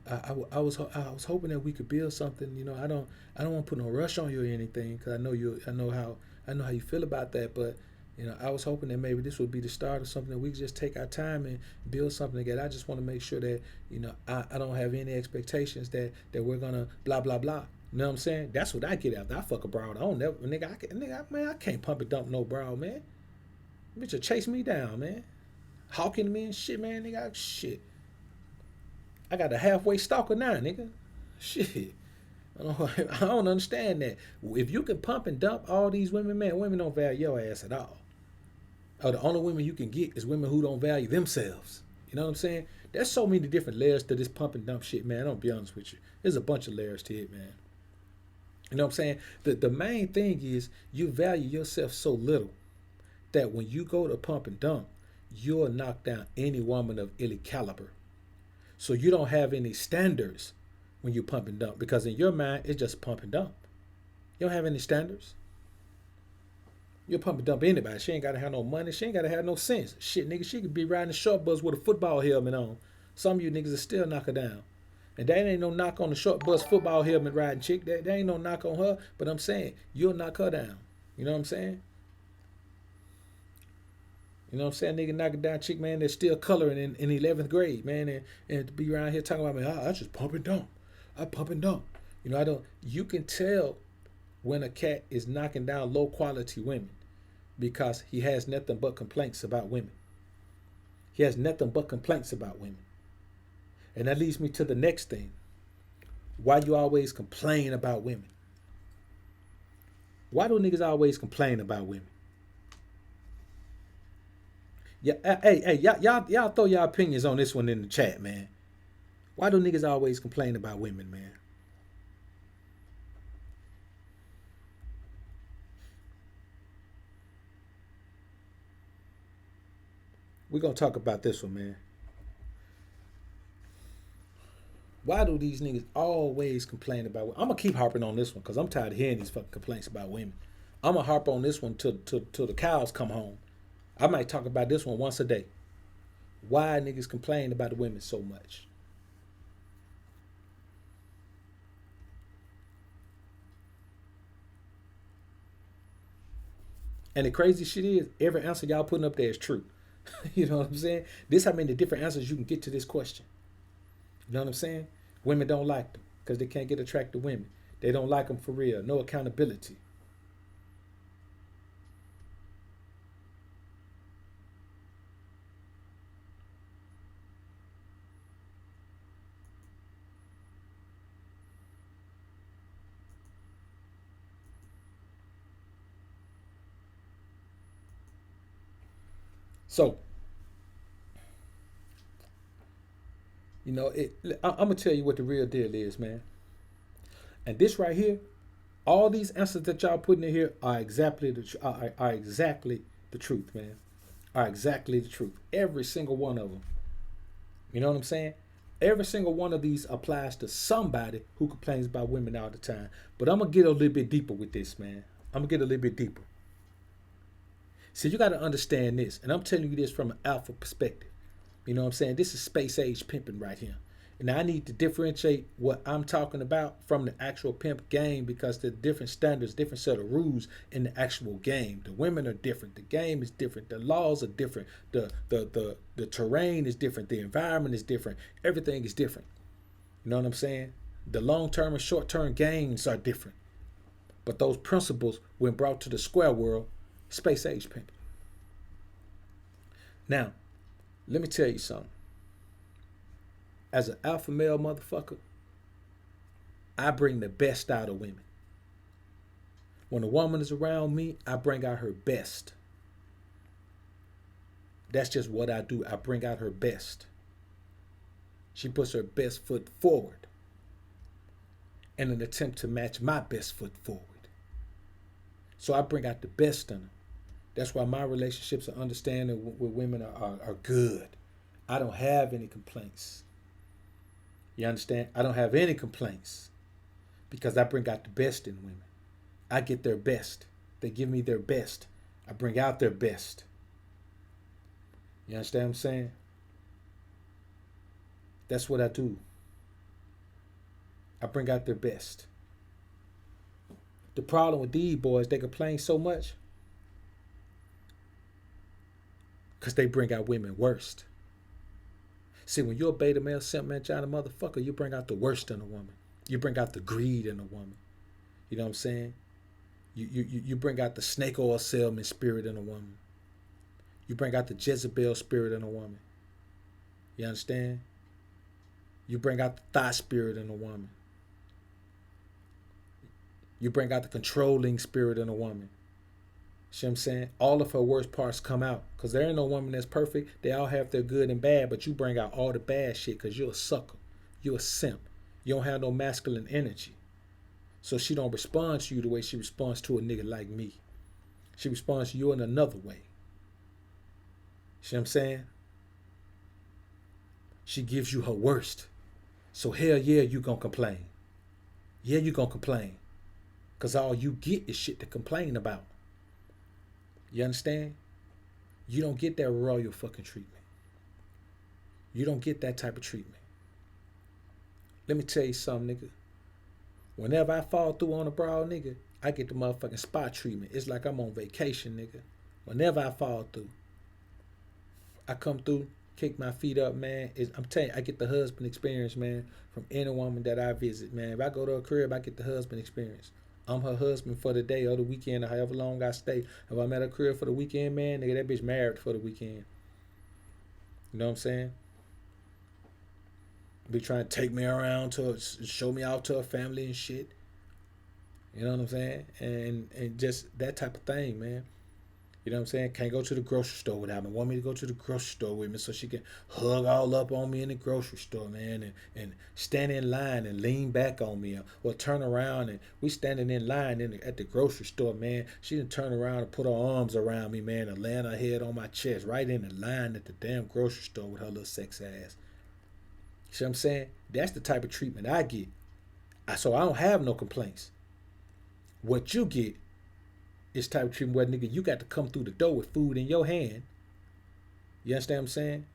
I was hoping that we could build something. You know, I don't want to put no rush on you or anything, because I know how you feel about that. But you know, I was hoping that maybe this would be the start of something that we could just take our time and build something together. I just want to make sure that, you know, I don't have any expectations that we're gonna blah blah blah. You know what I'm saying? That's what I get after I fuck a broad. I don't never, man, I can't pump and dump no broad, man. Bitch will chase me down, man. Hawking me and shit, man, nigga. Shit. I got a halfway stalker now, nigga. Shit. I don't understand that. If you can pump and dump all these women, man, women don't value your ass at all. Or the only women you can get is women who don't value themselves. You know what I'm saying? There's so many different layers to this pump and dump shit, man. I'm gonna be honest with you. There's a bunch of layers to it, man. You know what I'm saying? The main thing is you value yourself so little that when you go to pump and dump, you'll knock down any woman of any caliber. So you don't have any standards when you pump and dump, because in your mind, it's just pump and dump. You don't have any standards. You'll pump and dump anybody. She ain't got to have no money. She ain't got to have no sense. Shit, nigga, she could be riding a short bus with a football helmet on. Some of you niggas will still knock her down. And that ain't no knock on the short bus football helmet riding chick. That ain't no knock on her. But I'm saying, you'll knock her down. You know what I'm saying? You know what I'm saying? Nigga knock it down chick, man, that's still coloring in 11th grade, man. And to be around here talking about, man, I just pump and dump. I pump and dump. You know, you can tell when a cat is knocking down low quality women because he has nothing but complaints about women. He has nothing but complaints about women. And that leads me to the next thing. Why you always complain about women? Why do niggas always complain about women? Yeah, hey, y'all throw your opinions on this one in the chat, man. Why do niggas always complain about women, man? We're gonna talk about this one, man. Why do these niggas always complain about women? I'm gonna keep harping on this one because I'm tired of hearing these fucking complaints about women. I'm gonna harp on this one till the cows come home. I might talk about this one once a day. Why niggas complain about the women so much? And the crazy shit is, every answer y'all putting up there is true. You know what I'm saying? This how many different answers you can get to this question. You know what I'm saying? Women don't like them because they can't get attracted to women. They don't like them for real. No accountability. So, I'm gonna tell you what the real deal is, man. And this right here, all these answers that y'all putting in here are exactly are exactly the truth, man. Are exactly the truth. Every single one of them. You know what I'm saying? Every single one of these applies to somebody who complains about women all the time. But I'm gonna get a little bit deeper with this, man. I'm gonna get a little bit deeper. See, you got to understand this, and I'm telling you this from an alpha perspective. You know what I'm saying? This is space age pimping right here. And I need to differentiate what I'm talking about from the actual pimp game because there are different standards, different set of rules in the actual game. The women are different. The game is different. The laws are different. The terrain is different. The environment is different. Everything is different. You know what I'm saying? The long-term and short-term gains are different. But those principles, when brought to the square world, space age pimping. Now, let me tell you something. As an alpha male motherfucker, I bring the best out of women. When a woman is around me, I bring out her best. That's just what I do. I bring out her best. She puts her best foot forward in an attempt to match my best foot forward. So I bring out the best in her. That's why my relationships and understanding with women are good. I don't have any complaints. You understand? I don't have any complaints because I bring out the best in women. I get their best. They give me their best. I bring out their best. You understand what I'm saying? That's what I do. I bring out their best. The problem with these boys, they complain so much because they bring out women worst. See, when you're a beta male, simp man, China motherfucker, you bring out the worst in a woman. You bring out the greed in a woman. You know what I'm saying? You bring out the snake oil salesman spirit in a woman. You bring out the Jezebel spirit in a woman. You understand? You bring out the thought spirit in a woman. You bring out the controlling spirit in a woman. See what I'm saying? All of her worst parts come out. Because there ain't no woman that's perfect. They all have their good and bad. But you bring out all the bad shit because you're a sucker. You're a simp. You don't have no masculine energy. So she don't respond to you the way she responds to a nigga like me. She responds to you in another way. See what I'm saying? She gives you her worst. So hell yeah, you gonna complain. Yeah, you gonna complain. Because all you get is shit to complain about. You understand? You don't get that royal fucking treatment. You don't get that type of treatment. Let me tell you something, nigga. Whenever I fall through on a broad nigga, I get the motherfucking spot treatment. It's like I'm on vacation, nigga. Whenever I fall through, I come through, kick my feet up, man. I'm telling you, I get the husband experience, man, from any woman that I visit, man. If I go to a crib, I get the husband experience. I'm her husband for the day or the weekend or however long I stay. If I'm at a crib for the weekend, man, nigga, that bitch married for the weekend. You know what I'm saying? Be trying to take me around to show me out to her family and shit. You know what I'm saying? And just that type of thing, man. You know what I'm saying? Can't go to the grocery store without me. Want me to go to the grocery store with me so she can hug all up on me in the grocery store, man, and stand in line and lean back on me or turn around and we standing in line at the grocery store, man. She didn't turn around and put her arms around me, man, and land her head on my chest right in the line at the damn grocery store with her little sex ass. See what I'm saying? That's the type of treatment I get. So I don't have no complaints. What you get is type of treatment where, nigga, you got to come through the door with food in your hand. You understand what I'm saying?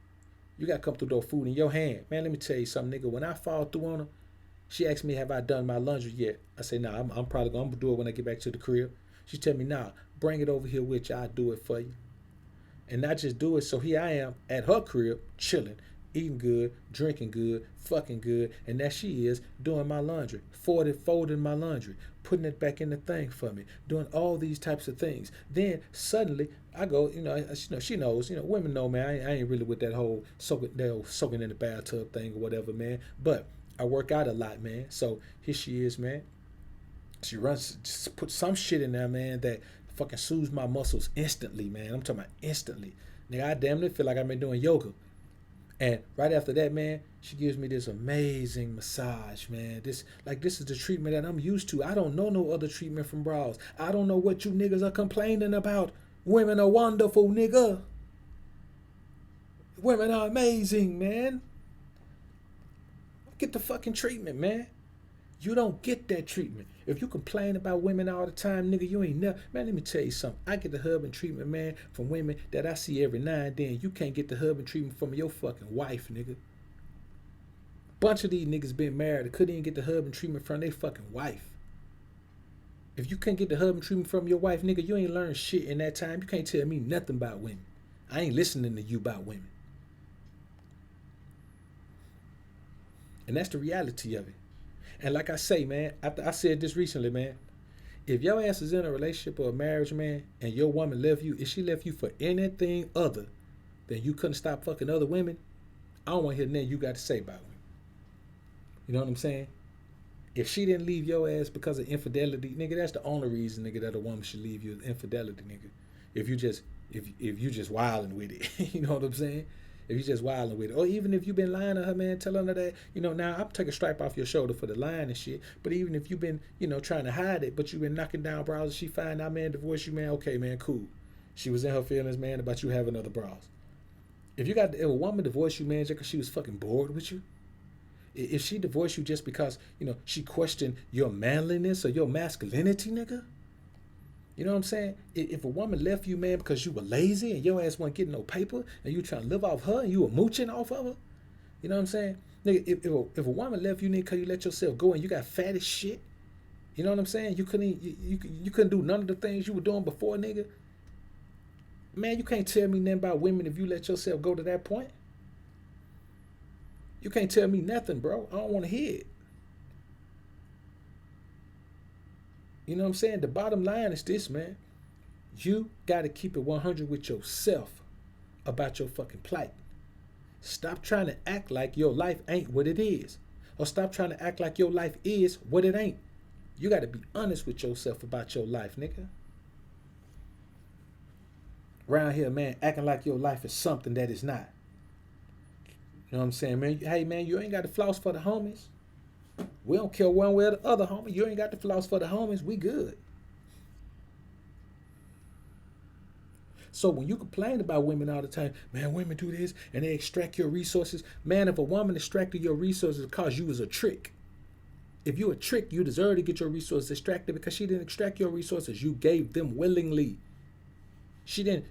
You got to come through the door with food in your hand. Man, let me tell you something, nigga. When I fall through on her, she asked me, have I done my laundry yet? I say, nah, I'm probably going to do it when I get back to the crib. She tell me, nah, bring it over here with you. I'll do it for you. And not just do it. So here I am at her crib, chilling, eating good, drinking good, fucking good, and that she is doing my laundry, folding my laundry, putting it back in the thing for me, doing all these types of things. Then suddenly I go, she knows, women know, man. I ain't really with that whole soaking in the bathtub thing or whatever, man. But I work out a lot, man. So here she is, man. She runs, just put some shit in there, man, that fucking soothes my muscles instantly, man. I'm talking about instantly. Nigga, I damn near feel like I've been doing yoga. And right after that, man, she gives me this amazing massage, man. This is the treatment that I'm used to. I don't know no other treatment from bras. I don't know what you niggas are complaining about. Women are wonderful, nigga. Women are amazing, man. Get the fucking treatment, man. You don't get that treatment. If you complain about women all the time, nigga, you ain't never. Man, let me tell you something. I get the husband treatment, man, from women that I see every now and then. You can't get the husband treatment from your fucking wife, nigga. Bunch of these niggas been married. They couldn't even get the husband treatment from their fucking wife. If you can't get the husband treatment from your wife, nigga, you ain't learned shit in that time. You can't tell me nothing about women. I ain't listening to you about women. And that's the reality of it. And like I say, man, I said this recently, man. If your ass is in a relationship or a marriage, man, and your woman left you, if she left you for anything other than you couldn't stop fucking other women, I don't want to hear nothing you got to say about women. You know what I'm saying? If she didn't leave your ass because of infidelity, nigga, that's the only reason, nigga, that a woman should leave you is infidelity, nigga. If you just wilding with it, you know what I'm saying? If you just wilding with it, or even if you've been lying to her, man, telling her that, now I'm taking a stripe off your shoulder for the lying and shit. But even if you've been, trying to hide it, but you've been knocking down bras, she find out, man, divorce you, man. Okay, man, cool. She was in her feelings, man, about you having other bras. If a woman divorced you, man, just because she was fucking bored with you, if she divorced you just because, she questioned your manliness or your masculinity, nigga. You know what I'm saying? If a woman left you, man, because you were lazy and your ass wasn't getting no paper and you trying to live off her and you were mooching off of her, you know what I'm saying? Nigga, if a woman left you, nigga, because you let yourself go and you got fat as shit, you know what I'm saying? You couldn't do none of the things you were doing before, nigga. Man, you can't tell me nothing about women if you let yourself go to that point. You can't tell me nothing, bro. I don't want to hear it. You know what I'm saying? The bottom line is this, man. You got to keep it 100 with yourself about your fucking plight. Stop trying to act like your life ain't what it is. Or stop trying to act like your life is what it ain't. You got to be honest with yourself about your life, nigga. Around here, man, acting like your life is something that is not. You know what I'm saying, man? Hey, man, you ain't got to floss for the homies. We don't care one way or the other, homie. You ain't got to floss for the homies. We good. So when you complain about women all the time, man, women do this and they extract your resources. Man, if a woman extracted your resources because you was a trick. If you a trick, you deserve to get your resources extracted because she didn't extract your resources. You gave them willingly. She didn't,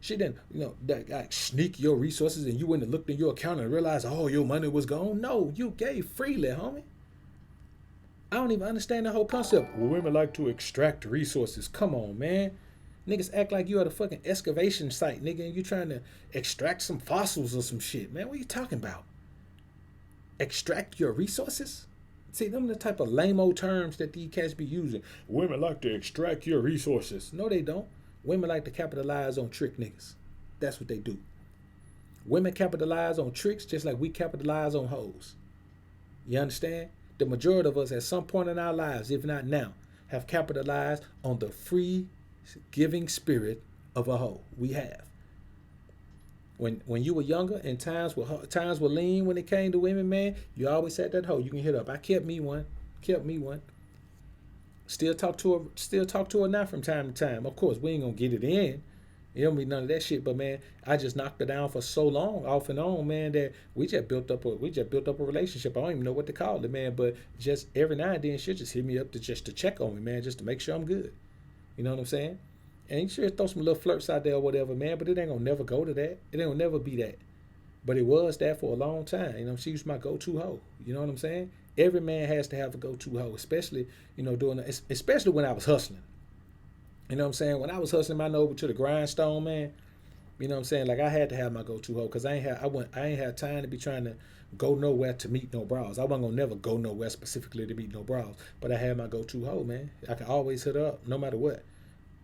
sneak your resources and you went and looked in your account and realized, oh, your money was gone. No, you gave freely, homie. I don't even understand the whole concept. Well, women like to extract resources. Come on, man. Niggas act like you at a fucking excavation site, nigga, and you trying to extract some fossils or some shit. Man, what are you talking about? Extract your resources? See, them are the type of lame-o terms that these cats be using. Women like to extract your resources. No, they don't. Women like to capitalize on trick niggas. That's what they do. Women capitalize on tricks just like we capitalize on hoes. You understand? The majority of us at some point in our lives, if not now, have capitalized on the free giving spirit of a hoe. We have. When you were younger and times were lean when it came to women, man, you always had that hoe you can hit up. I kept me one. Still talk to her now from time to time. Of course, we ain't gonna get it in. It don't be none of that shit, but man, I just knocked her down for so long, off and on, man, that we just built up a relationship. I don't even know what to call it, man, but just every now and then she'll just hit me up to check on me, man, just to make sure I'm good. You know what I'm saying? And sure throw some little flirts out there or whatever, man, but it ain't gonna never go to that. It ain't gonna never be that. But it was that for a long time. You know, she was my go-to hoe. You know what I'm saying? Every man has to have a go-to hoe, especially, especially when I was hustling. You know what I'm saying? When I was hustling my nose to the grindstone, man, You know what I'm saying? Like I had to have my go-to hoe because I ain't had time to be trying to go nowhere to meet no bras. I wasn't gonna never go nowhere specifically to meet no bras. But I had my go-to hoe, man. I can always hit her up no matter what.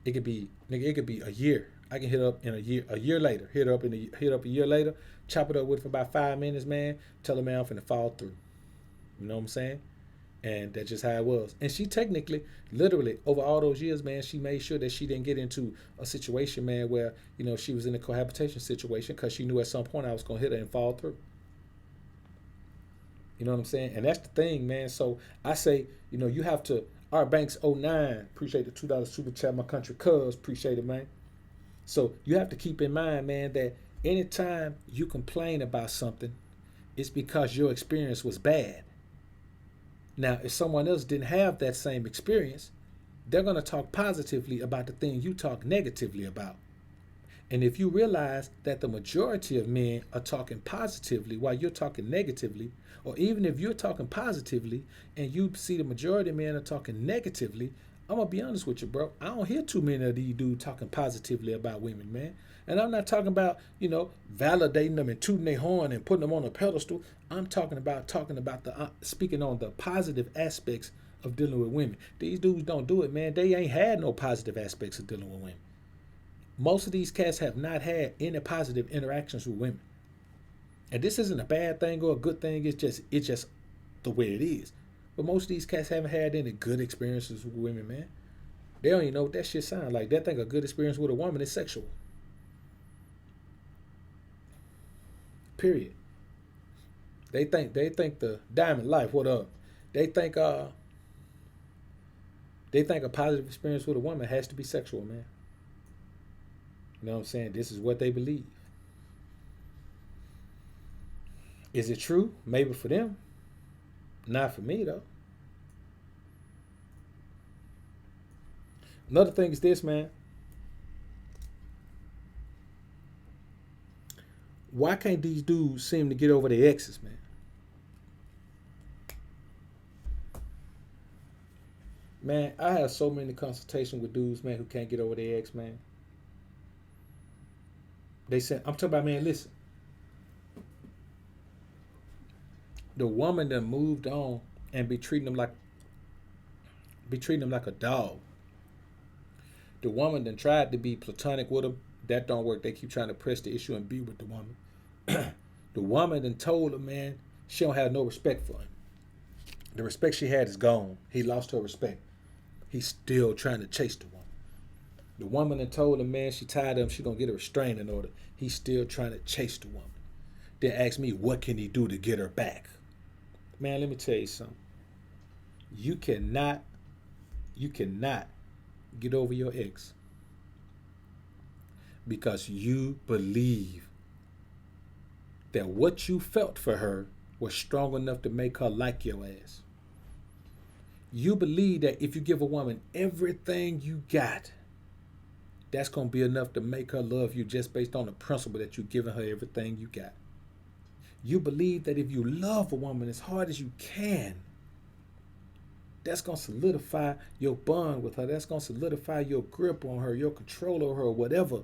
It could be nigga, it could be a year. I can hit her up in a year later. Hit up a year later, chop it up with for about 5 minutes, man. Tell her man I'm finna fall through. You know what I'm saying? And that's just how it was. And she technically, literally, over all those years, man, she made sure that she didn't get into a situation, man, where she was in a cohabitation situation because she knew at some point I was gonna hit her and fall through. You know what I'm saying? And that's the thing, man. So I say, you have to. Our Banks '09, appreciate the $2 super chat, my country cuz, appreciate it, man. So you have to keep in mind, man, that anytime you complain about something, it's because your experience was bad. Now, if someone else didn't have that same experience, they're going to talk positively about the thing you talk negatively about. And if you realize that the majority of men are talking positively while you're talking negatively, or even if you're talking positively and you see the majority of men are talking negatively, I'm going to be honest with you, bro. I don't hear too many of these dudes talking positively about women, man. And I'm not talking about, validating them and tooting their horn and putting them on a pedestal. I'm talking about the speaking on the positive aspects of dealing with women. These dudes don't do it, man. They ain't had no positive aspects of dealing with women. Most of these cats have not had any positive interactions with women. And this isn't a bad thing or a good thing. It's just the way it is. But most of these cats haven't had any good experiences with women, man. They don't even know what that shit sounds like. They think a good experience with a woman is sexual. Period. They think the diamond life. What up? They think a positive experience with a woman has to be sexual, man. You know what I'm saying? This is what they believe. Is it true? Maybe for them. Not for me, though. Another thing is this, man. Why can't these dudes seem to get over their exes, man? Man, I have so many consultations with dudes, man, who can't get over their ex, man. They said, I'm talking about, man, listen. The woman that moved on and be treating them like a dog. The woman that tried to be platonic with him, that don't work. They keep trying to press the issue and be with the woman. The woman then told him, man, she don't have no respect for him. The respect she had is gone. He lost her respect. He's still trying to chase the woman. The woman that told him, man, she tired of him, she gonna get a restraining order. He's still trying to chase the woman. Then ask me, what can he do to get her back? Man, let me tell you something. You cannot get over your ex because you believe that what you felt for her was strong enough to make her like your ass. You believe that if you give a woman everything you got, that's going to be enough to make her love you just based on the principle that you're giving her everything you got. You believe that if you love a woman as hard as you can, that's going to solidify your bond with her. That's going to solidify your grip on her, your control over her, whatever.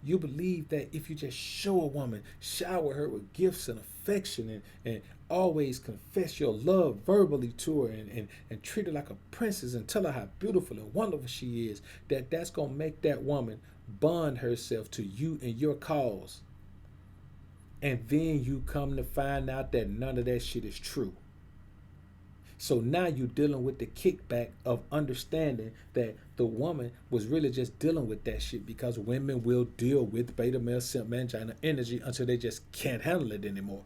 You believe that if you just show a woman, shower her with gifts and affection and always confess your love verbally to her and treat her like a princess and tell her how beautiful and wonderful she is, that's going to make that woman bond herself to you and your cause. And then you come to find out that none of that shit is true. So now you're dealing with the kickback of understanding that the woman was really just dealing with that shit because women will deal with beta male simp mangina energy until they just can't handle it anymore.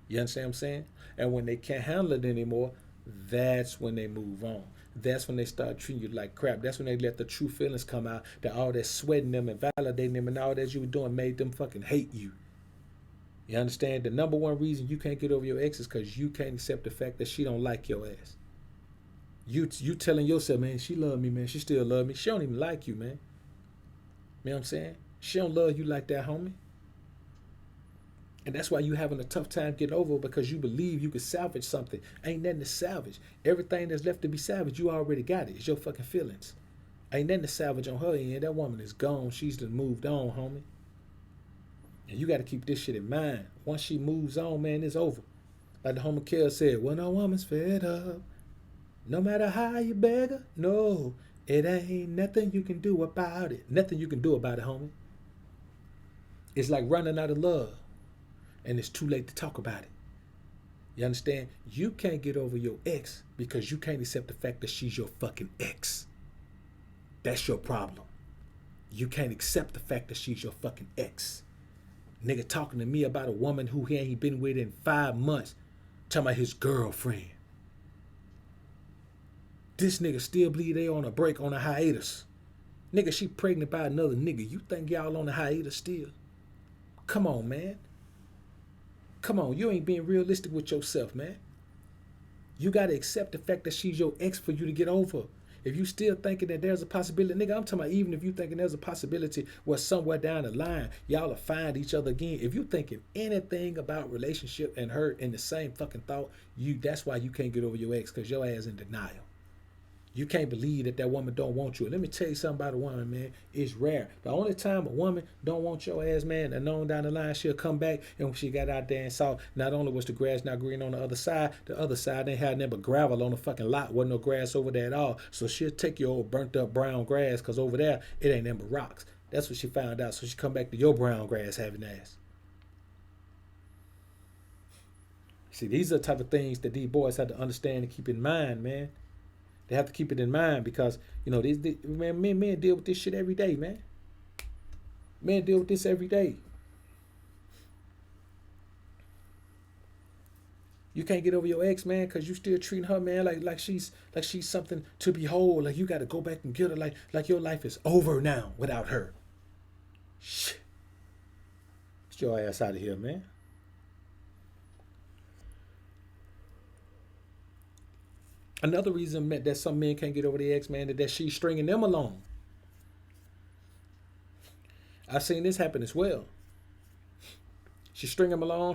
You understand what I'm saying? And when they can't handle it anymore, that's when they move on. That's when they start treating you like crap. That's when they let the true feelings come out, that all that sweating them and validating them and all that you were doing made them fucking hate you. You understand? The number one reason you can't get over your ex is because you can't accept the fact that she don't like your ass. You telling yourself, man, she love me, man. She still love me. She don't even like you, man. You know what I'm saying? She don't love you like that, homie. And that's why you having a tough time getting over because you believe you can salvage something. Ain't nothing to salvage. Everything that's left to be salvaged, you already got it. It's your fucking feelings. Ain't nothing to salvage on her end. That woman is gone. She's done moved on, homie. And you got to keep this shit in mind. Once she moves on, man, it's over. Like the homie Kill said, when a woman's fed up, no matter how you beg her, no, it ain't nothing you can do about it. Nothing you can do about it, homie. It's like running out of love, and it's too late to talk about it. You understand? You can't get over your ex because you can't accept the fact that she's your fucking ex. That's your problem. You can't accept the fact that she's your fucking ex. Nigga talking to me about a woman who he ain't been with in 5 months, talking about his girlfriend. This nigga still believe they on a break, on a hiatus. Nigga, she pregnant by another nigga. You think y'all on a hiatus still? Come on, man. Come on, you ain't being realistic with yourself, man. You gotta accept the fact that she's your ex for you to get over. If you still thinking that there's a possibility, nigga, I'm talking about even if you thinking there's a possibility where somewhere down the line y'all will find each other again. If you thinking anything about relationship and her in the same fucking thought, that's why you can't get over your ex, because your ass in denial. You can't believe that that woman don't want you. Let me tell you something about a woman, man. It's rare. The only time a woman don't want your ass, man, and on down the line she'll come back, and when she got out there and saw not only was the grass not green on the other side they had nothing but gravel on the fucking lot. Wasn't no grass over there at all. So she'll take your old burnt up brown grass, because over there it ain't nothing but rocks. That's what she found out. So she come back to your brown grass having ass. See, these are the type of things that these boys have to understand and keep in mind, man. They have to keep it in mind because, you know, men deal with this shit every day, man. Men deal with this every day. You can't get over your ex, man, because you still treating her, man, like she's something to behold. Like you got to go back and get her, like your life is over now without her. Shit. Get your ass out of here, man. Another reason that some men can't get over their ex, man, is that she's stringing them along. I've seen this happen as well. She string them along,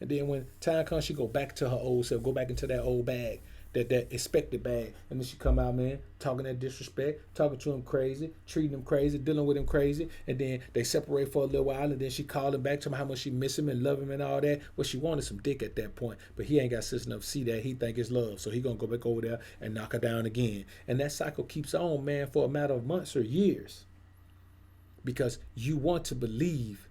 and then when time comes, she go back to her old self, go back into that old bag, that expected bag, and then she come out, man, talking that disrespect, talking to him crazy, treating him crazy, dealing with him crazy, and then they separate for a little while, and then she call him back to him how much she miss him and love him and all that. Well, she wanted some dick at that point, but he ain't got sense enough to see that. He think it's love, so he gonna go back over there and knock her down again, and that cycle keeps on, man, for a matter of months or years, because you want to believe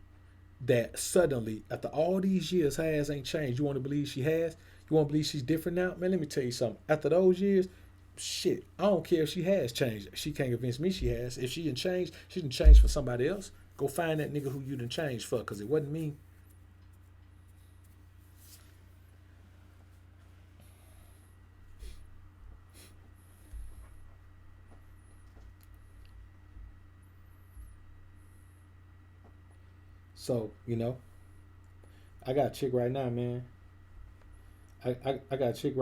that suddenly, after all these years, her ass ain't changed. You want to believe she has? You want to believe she's different now? Man, let me tell you something. After those years, shit, I don't care if she has changed. She can't convince me she has. If she didn't change, she didn't change for somebody else. Go find that nigga who you didn't change for, because it wasn't me. So, you know, I got a chick right now, man. I got a chick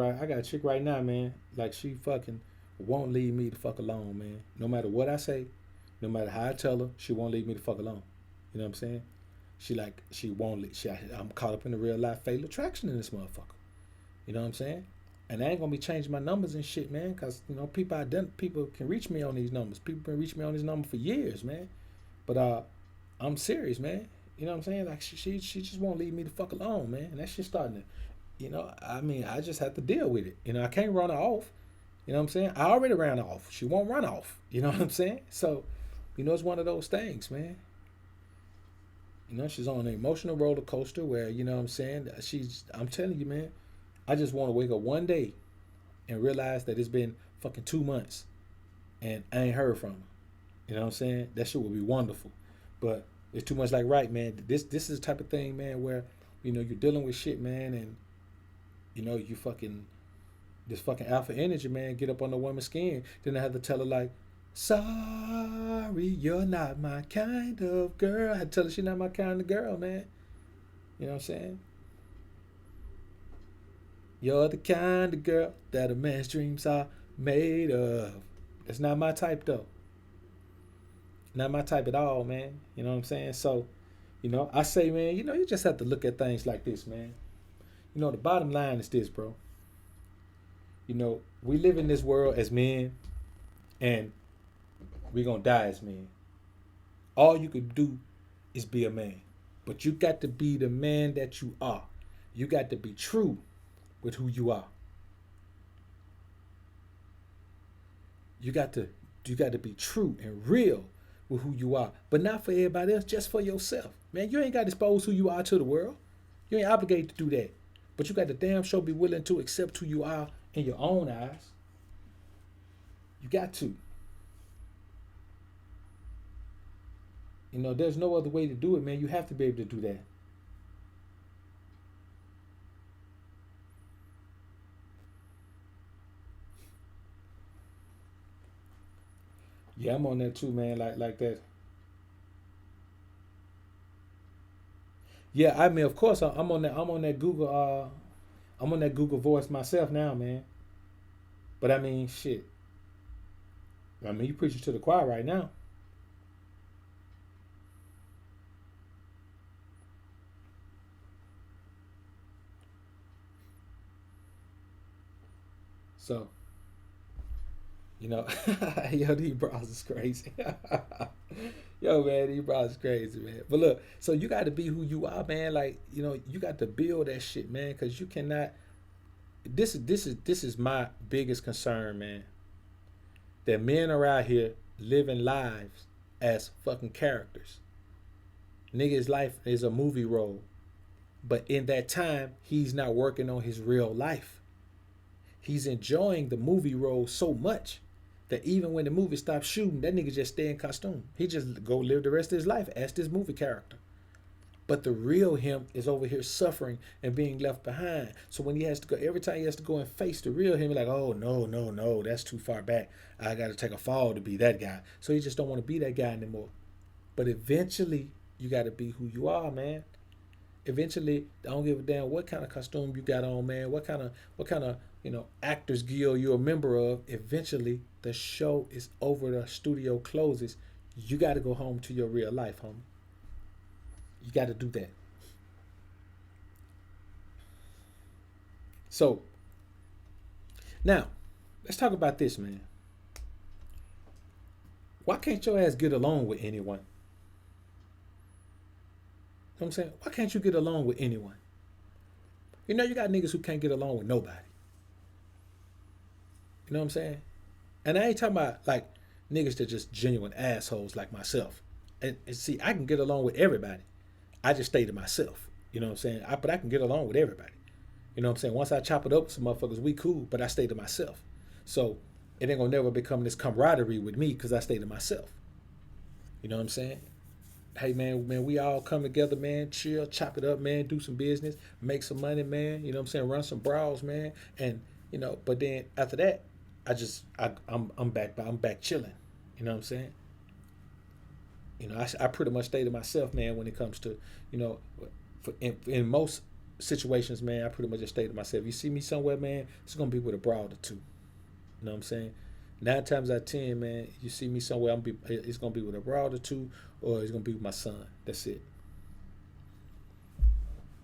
right now, man. Like she fucking won't leave me the fuck alone, man. No matter what I say, no matter how I tell her, she won't leave me the fuck alone. You know what I'm saying? She won't leave. I'm caught up in the real life fatal attraction in this motherfucker. You know what I'm saying? And I ain't gonna be changing my numbers and shit, man, cause you know people can reach me on these numbers. People can reach me on these numbers for years, man. But I'm serious, man. You know what I'm saying? Like she just won't leave me the fuck alone, man. And that shit starting to, you know, I mean, I just have to deal with it. You know, I can't run her off. You know what I'm saying? I already ran her off. She won't run off. You know what I'm saying? So, you know, it's one of those things, man. You know, she's on an emotional roller coaster where, you know what I'm saying? I'm telling you, man, I just want to wake up one day and realize that it's been fucking 2 months and I ain't heard from her. You know what I'm saying? That shit would be wonderful. But it's too much like right, man. This is the type of thing, man, where, you know, you're dealing with shit, man, and, you know, this fucking alpha energy, man, get up on the woman's skin. Then I have to tell her, like, sorry, you're not my kind of girl. I had to tell her she's not my kind of girl, man. You know what I'm saying? You're the kind of girl that a man's dreams are made of. That's not my type, though. Not my type at all, man. You know what I'm saying? So, you know, I say, man, you know, you just have to look at things like this, man. You know, the bottom line is this, bro. You know, we live in this world as men, and we're going to die as men. All you could do is be a man. But you got to be the man that you are. You got to be true with who you are. You got to you got to be true and real with who you are, but not for everybody else, just for yourself. Man, you ain't got to expose who you are to the world. You ain't obligated to do that. But you got to damn sure be willing to accept who you are in your own eyes. You got to. You know, there's no other way to do it, man. You have to be able to do that. Yeah, I'm on that too, man. Like that. Yeah, I mean, of course, I'm on that. I'm on that Google. I'm on that Google Voice myself now, man. But I mean, shit. I mean, you preaching to the choir right now. So, you know, yo, these bras is crazy. Yo, man, these bras is crazy, man. But look, so you got to be who you are, man. Like, you know, you got to build that shit, man, because you cannot. This is my biggest concern, man. That men are out here living lives as fucking characters. Nigga's life is a movie role, but in that time, he's not working on his real life. He's enjoying the movie role so much that even when the movie stops shooting, that nigga just stay in costume. He just go live the rest of his life as this movie character. But the real him is over here suffering and being left behind. So when he has to go, every time he has to go and face the real him, he's like, oh no, no, no, that's too far back. I got to take a fall to be that guy. So he just don't want to be that guy anymore. But eventually, you got to be who you are, man. Eventually, I don't give a damn what kind of costume you got on, man. What kind of actors guild you're a member of. Eventually, the show is over. The studio closes. You got to go home to your real life, homie. You got to do that. So now, let's talk about this, man. Why can't your ass get along with anyone? You know what I'm saying? Why can't you get along with anyone? You know, you got niggas who can't get along with nobody. You know what I'm saying? And I ain't talking about like niggas that just genuine assholes like myself. And see, I can get along with everybody. I just stay to myself. You know what I'm saying? But I can get along with everybody. You know what I'm saying? Once I chop it up with some motherfuckers, we cool, but I stay to myself. So it ain't gonna never become this camaraderie with me because I stay to myself. You know what I'm saying? Hey man, we all come together, man, chill, chop it up, man, do some business, make some money, man. You know what I'm saying? Run some brawls, man. And but then after that, I'm back chilling. You know what I'm saying? I pretty much stay to myself, man, when it comes to, in most situations, man, I pretty much just stay to myself. You see me somewhere, man, it's going to be with a broad or two. You know what I'm saying? 9 times out of 10, man, you see me somewhere, it's going to be with a broad or two, or it's going to be with my son. That's it.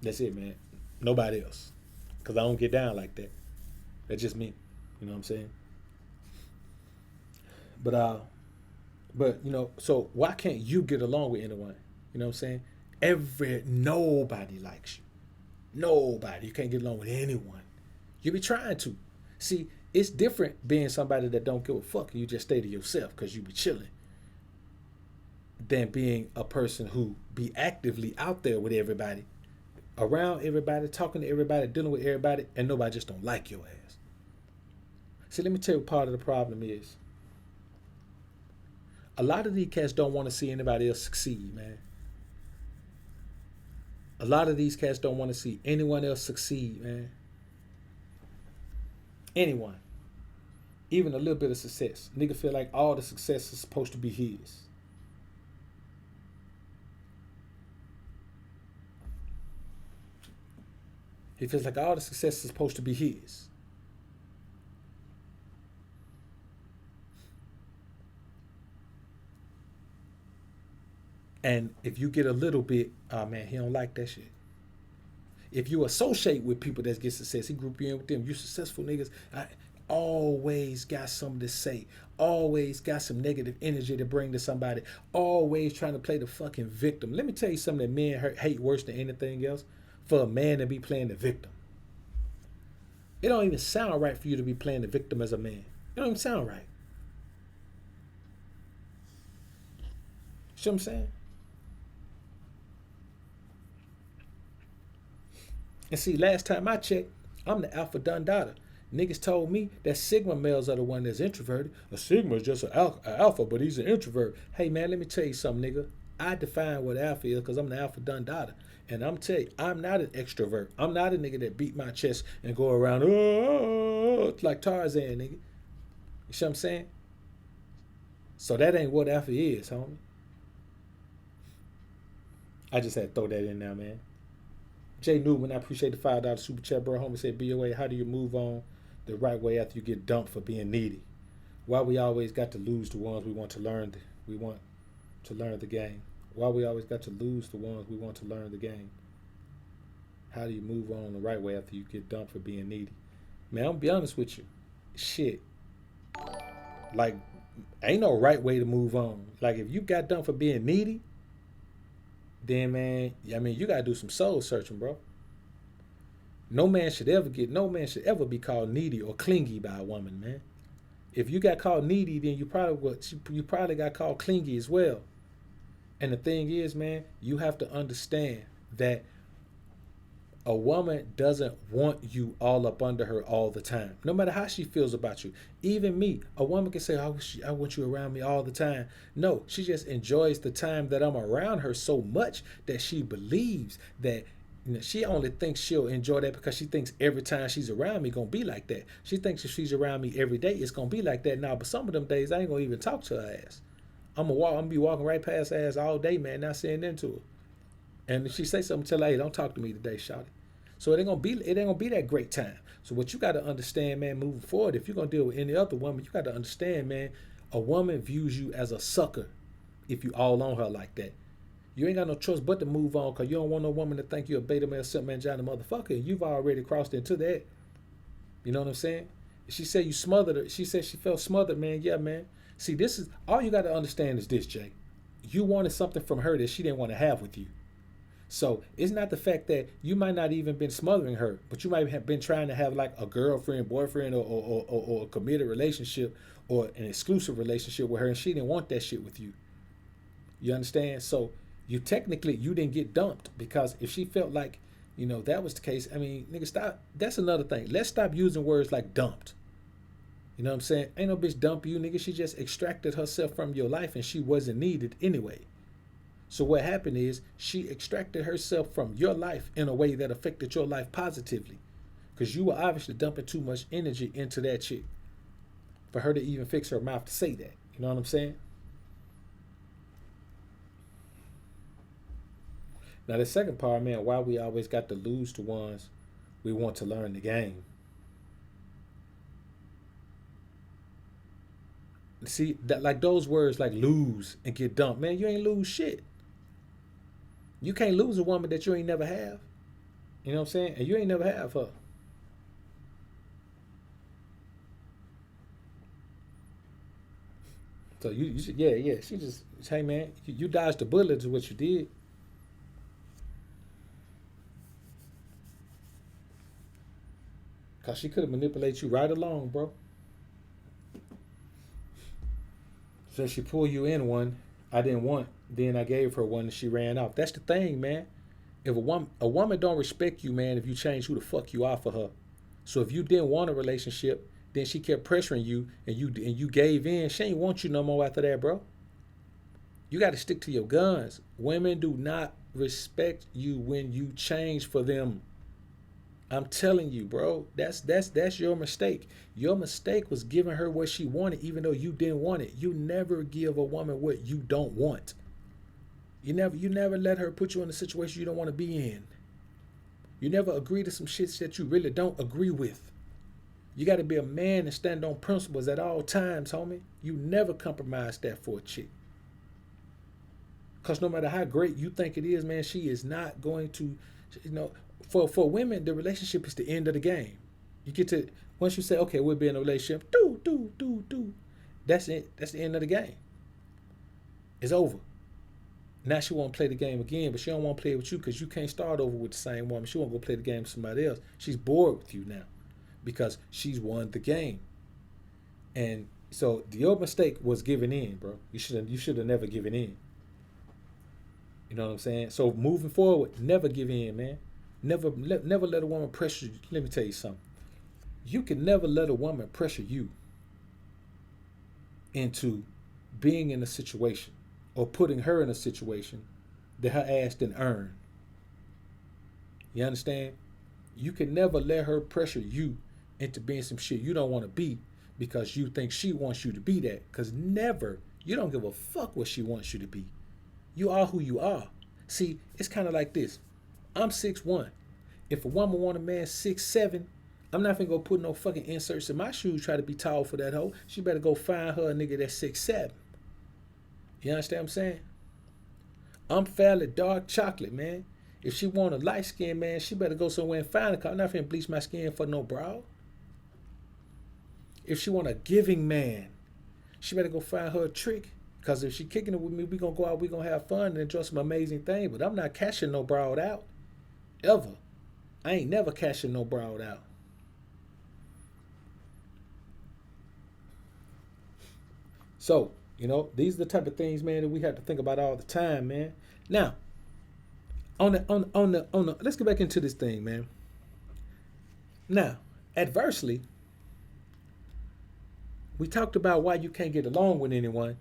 That's it, man. Nobody else. Because I don't get down like that. That's just me. You know what I'm saying? But so why can't you get along with anyone? You know what I'm saying? Nobody likes you. Nobody. You can't get along with anyone. You be trying to. See, it's different being somebody that don't give a fuck and you just stay to yourself because you be chilling than being a person who be actively out there with everybody, around everybody, talking to everybody, dealing with everybody, and nobody just don't like your ass. See, let me tell you what part of the problem is. A lot of these cats don't want to see anybody else succeed, man. A lot of these cats don't want to see anyone else succeed, man. Anyone. Even a little bit of success. Nigga feel like all the success is supposed to be his. He feels like all the success is supposed to be his. And if you get a little bit, oh man, he don't like that shit. If you associate with people that get success, he group you in with them. You successful niggas. always got something to say, always got some negative energy to bring to somebody, always trying to play the fucking victim. Let me tell you something that men hate worse than anything else: for a man to be playing the victim. It don't even sound right for you to be playing the victim as a man. It don't even sound right. See what I'm saying? And see, last time I checked, I'm the alpha dundada. Niggas told me that Sigma males are the one that's introverted. A Sigma is just an alpha, but he's an introvert. Hey man, let me tell you something, nigga. I define what alpha is because I'm the alpha dundada. And I'm telling you, I'm not an extrovert. I'm not a nigga that beat my chest and go around like Tarzan, nigga. You see what I'm saying? So that ain't what alpha is, homie. I just had to throw that in there, man. Jay Newman, I appreciate the $5 super chat, bro. Homie said, BoA, how do you move on the right way after you get dumped for being needy? Why we always got to lose the ones we want to learn the game? Why we always got to lose the ones we want to learn the game? How do you move on the right way after you get dumped for being needy? Man, I'm gonna be honest with you. Shit. Like, ain't no right way to move on. Like, if you got dumped for being needy, then man, I mean, you gotta do some soul searching, bro. No man should ever be called needy or clingy by a woman, man. If you got called needy, then you probably got called clingy as well. And the thing is, man, you have to understand that a woman doesn't want you all up under her all the time, no matter how she feels about you. Even me, a woman can say, I want you around me all the time. No, she just enjoys the time that I'm around her so much that she believes that, you know, she only thinks she'll enjoy that because she thinks every time she's around me gonna be like that. She thinks if she's around me every day, it's gonna be like that now. But some of them days, I ain't gonna even talk to her ass. I'm gonna be walking right past her ass all day, man, not saying into her. And if she say something, tell her, hey, don't talk to me today, shawty. So it ain't gonna be that great time. So what you gotta understand, man, moving forward, if you're gonna deal with any other woman, you gotta understand, man, a woman views you as a sucker if you all on her like that. You ain't got no choice but to move on because you don't want no woman to think you're a beta male, simp mangina motherfucker. And you've already crossed into that. You know what I'm saying? She said you smothered her. She said she felt smothered, man. Yeah, man. See, this is all you got to understand is this, Jay. You wanted something from her that she didn't want to have with you. So it's not the fact that you might not even been smothering her, but you might have been trying to have like a girlfriend, boyfriend, or a committed relationship or an exclusive relationship with her, and she didn't want that shit with you. You understand? So you didn't get dumped because if she felt like, you know, that was the case, I mean, nigga, stop. That's another thing. Let's stop using words like dumped. You know what I'm saying? Ain't no bitch dump you, nigga. She just extracted herself from your life and she wasn't needed anyway. So what happened is she extracted herself from your life in a way that affected your life positively. Because you were obviously dumping too much energy into that chick for her to even fix her mouth to say that. You know what I'm saying? Now the second part, man, why we always got to lose the ones we want to learn the game. See, that like those words like lose and get dumped, man, you ain't lose shit. You can't lose a woman that you ain't never have. You know what I'm saying? And you ain't never have her. So yeah. She just, hey man, you dodged the bullet is what you did. Cause she could have manipulated you right along, bro. So she pulled you in one I didn't want. Then I gave her one and she ran off. That's the thing, man. If a woman don't respect you, man, if you change who the fuck you are for her. So if you didn't want a relationship, then she kept pressuring you and you gave in. She ain't want you no more after that, bro. You got to stick to your guns. Women do not respect you when you change for them. I'm telling you, bro, that's your mistake. Your mistake was giving her what she wanted, even though you didn't want it. You never give a woman what you don't want. You never let her put you in a situation you don't want to be in. You never agree to some shit that you really don't agree with. You got to be a man and stand on principles at all times, homie. You never compromise that for a chick. Because no matter how great you think it is, man, she is not going to, for women, the relationship is the end of the game. You get to once you say, okay, we'll be in a relationship, do. That's it. That's the end of the game. It's over. Now she won't play the game again, but she don't want to play with you because you can't start over with the same woman. She won't go play the game with somebody else. She's bored with you now because she's won the game. And so your mistake was giving in, bro. You should have never given in. You know what I'm saying? So moving forward, never give in, man. Never let a woman pressure you. Let me tell you something. You can never let a woman pressure you into being in a situation or putting her in a situation that her ass didn't earn. You understand? You can never let her pressure you into being some shit you don't want to be because you think she wants you to be that. Because never, you don't give a fuck what she wants you to be. You are who you are. See, it's kind of like this. I'm 6'1". If a woman want a man 6'7", I'm not finna go put no fucking inserts in my shoes try to be tall for that hoe. She better go find her a nigga that's 6'7". You understand what I'm saying? I'm fairly dark chocolate, man. If she want a light skin, man, she better go somewhere and find it. I'm not finna bleach my skin for no brow. If she want a giving man, she better go find her a trick. Because if she kicking it with me, we gonna go out, we gonna have fun and enjoy some amazing things. But I'm not cashing no broad out. Ever. I ain't never cashing no broad out. So, these are the type of things, man, that we have to think about all the time, man. Now, let's get back into this thing, man. Now, adversely, we talked about why you can't get along with anyone.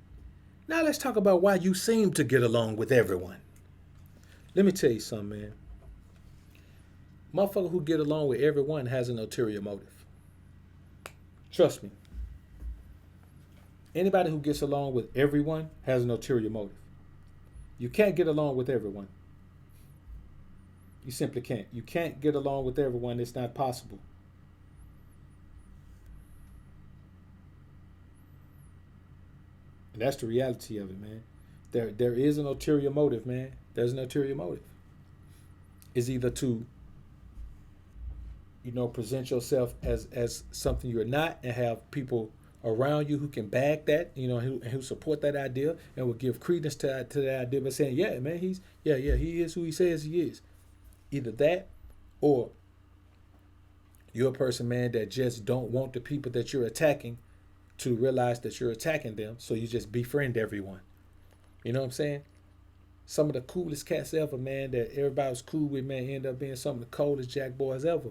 Now let's talk about why you seem to get along with everyone. Let me tell you something, man. Motherfucker who get along with everyone has an ulterior motive. Trust me. Anybody who gets along with everyone has an ulterior motive. You can't get along with everyone. You simply can't. You can't get along with everyone. It's not possible. And that's the reality of it, man. There is an ulterior motive, man. There's an ulterior motive. It's either to, present yourself as something you're not and have people around you who can back that, who support that idea and will give credence to that idea by saying, yeah, man, he is who he says he is. Either that or you're a person, man, that just don't want the people that you're attacking to realize that you're attacking them, so you just befriend everyone. You know what I'm saying? Some of the coolest cats ever, man, that everybody was cool with, man, end up being some of the coldest jack boys ever.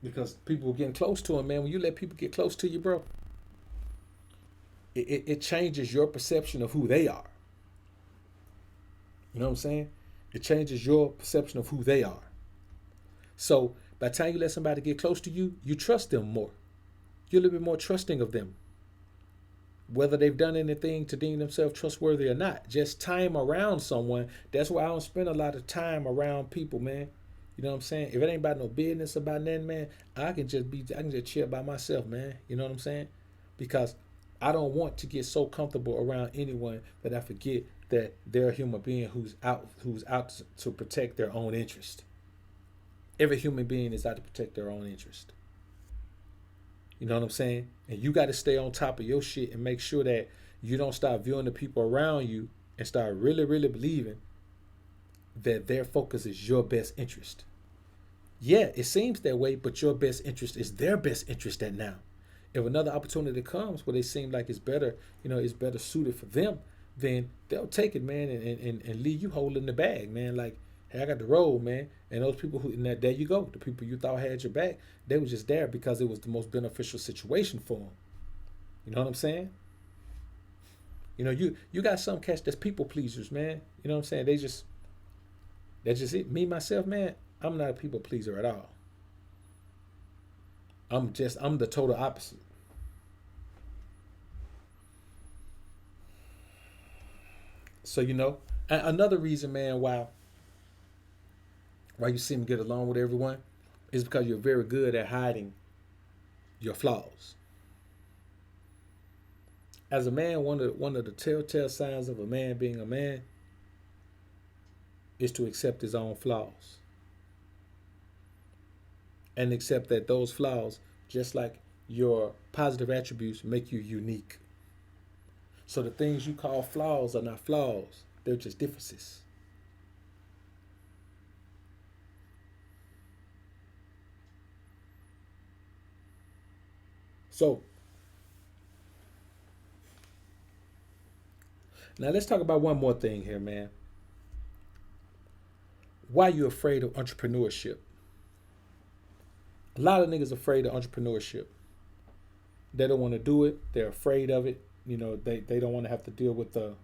Because people were getting close to them, man. When you let people get close to you, bro, it changes your perception of who they are. You know what I'm saying? It changes your perception of who they are. So by the time you let somebody get close to you, you trust them more. You're a little bit more trusting of them. Whether they've done anything to deem themselves trustworthy or not. Just time around someone. That's why I don't spend a lot of time around people, man. You know what I'm saying? If it ain't about no business about nothing, man, I can just chill by myself, man. You know what I'm saying? Because I don't want to get so comfortable around anyone that I forget that they're a human being who's out to protect their own interest. Every human being is out to protect their own interest. You know what I'm saying? And you got to stay on top of your shit and make sure that you don't start viewing the people around you and start really, really believing that their focus is your best interest. Yeah, it seems that way, but your best interest is their best interest at now. If another opportunity comes where they seem like it's better, it's better suited for them, then they'll take it, man, and leave you holding the bag, man. Like, hey, I got the roll, man. And those people there you go. The people you thought had your back, they were just there because it was the most beneficial situation for them. You know what I'm saying? You got some cats that's people pleasers, man. You know what I'm saying? That's just it. Me, myself, man, I'm not a people pleaser at all. I'm the total opposite. So, another reason, man, why you seem to get along with everyone is because you're very good at hiding your flaws. As a man, one of the telltale signs of a man being a man is to accept his own flaws. and accept that those flaws, just like your positive attributes, make you unique. So the things you call flaws are not flaws, they're just differences. So now let's talk about one more thing here, man. Why you afraid of entrepreneurship? A lot of niggas afraid of entrepreneurship. They don't want to do it. They're afraid of it. You know, they don't want to have to deal with the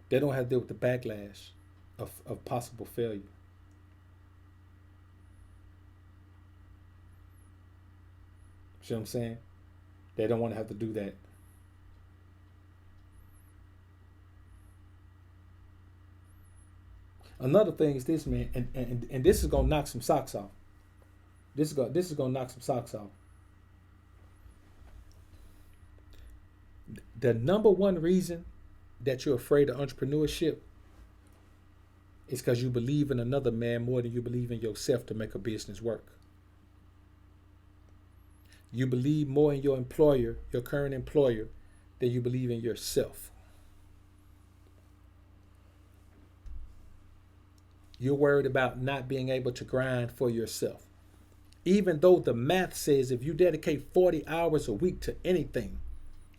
they don't have to deal with the backlash of possible failure. See what I'm saying? They don't want to have to do that. Another thing is this, man, and this is gonna knock some socks off. This is gonna knock some socks off. The number one reason that you're afraid of entrepreneurship is because you believe in another man more than you believe in yourself to make a business work. You believe more in your employer, your current employer, than you believe in yourself. You're worried about not being able to grind for yourself. Even though the math says if you dedicate 40 hours a week to anything,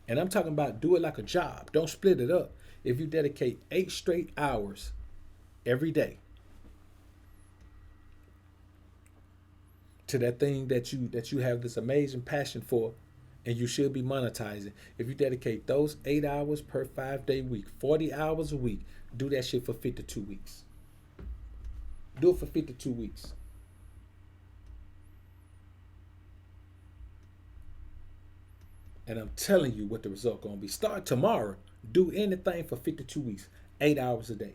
and I'm talking about do it like a job, don't split it up. If you dedicate 8 straight hours every day to that thing that you have this amazing passion for and you should be monetizing, if you dedicate those 8 hours per 5 day week, 40 hours a week, do that shit for 52 weeks. Do it for 52 weeks. And I'm telling you what the result gonna be. Start tomorrow. Do anything for 52 weeks, 8 hours a day.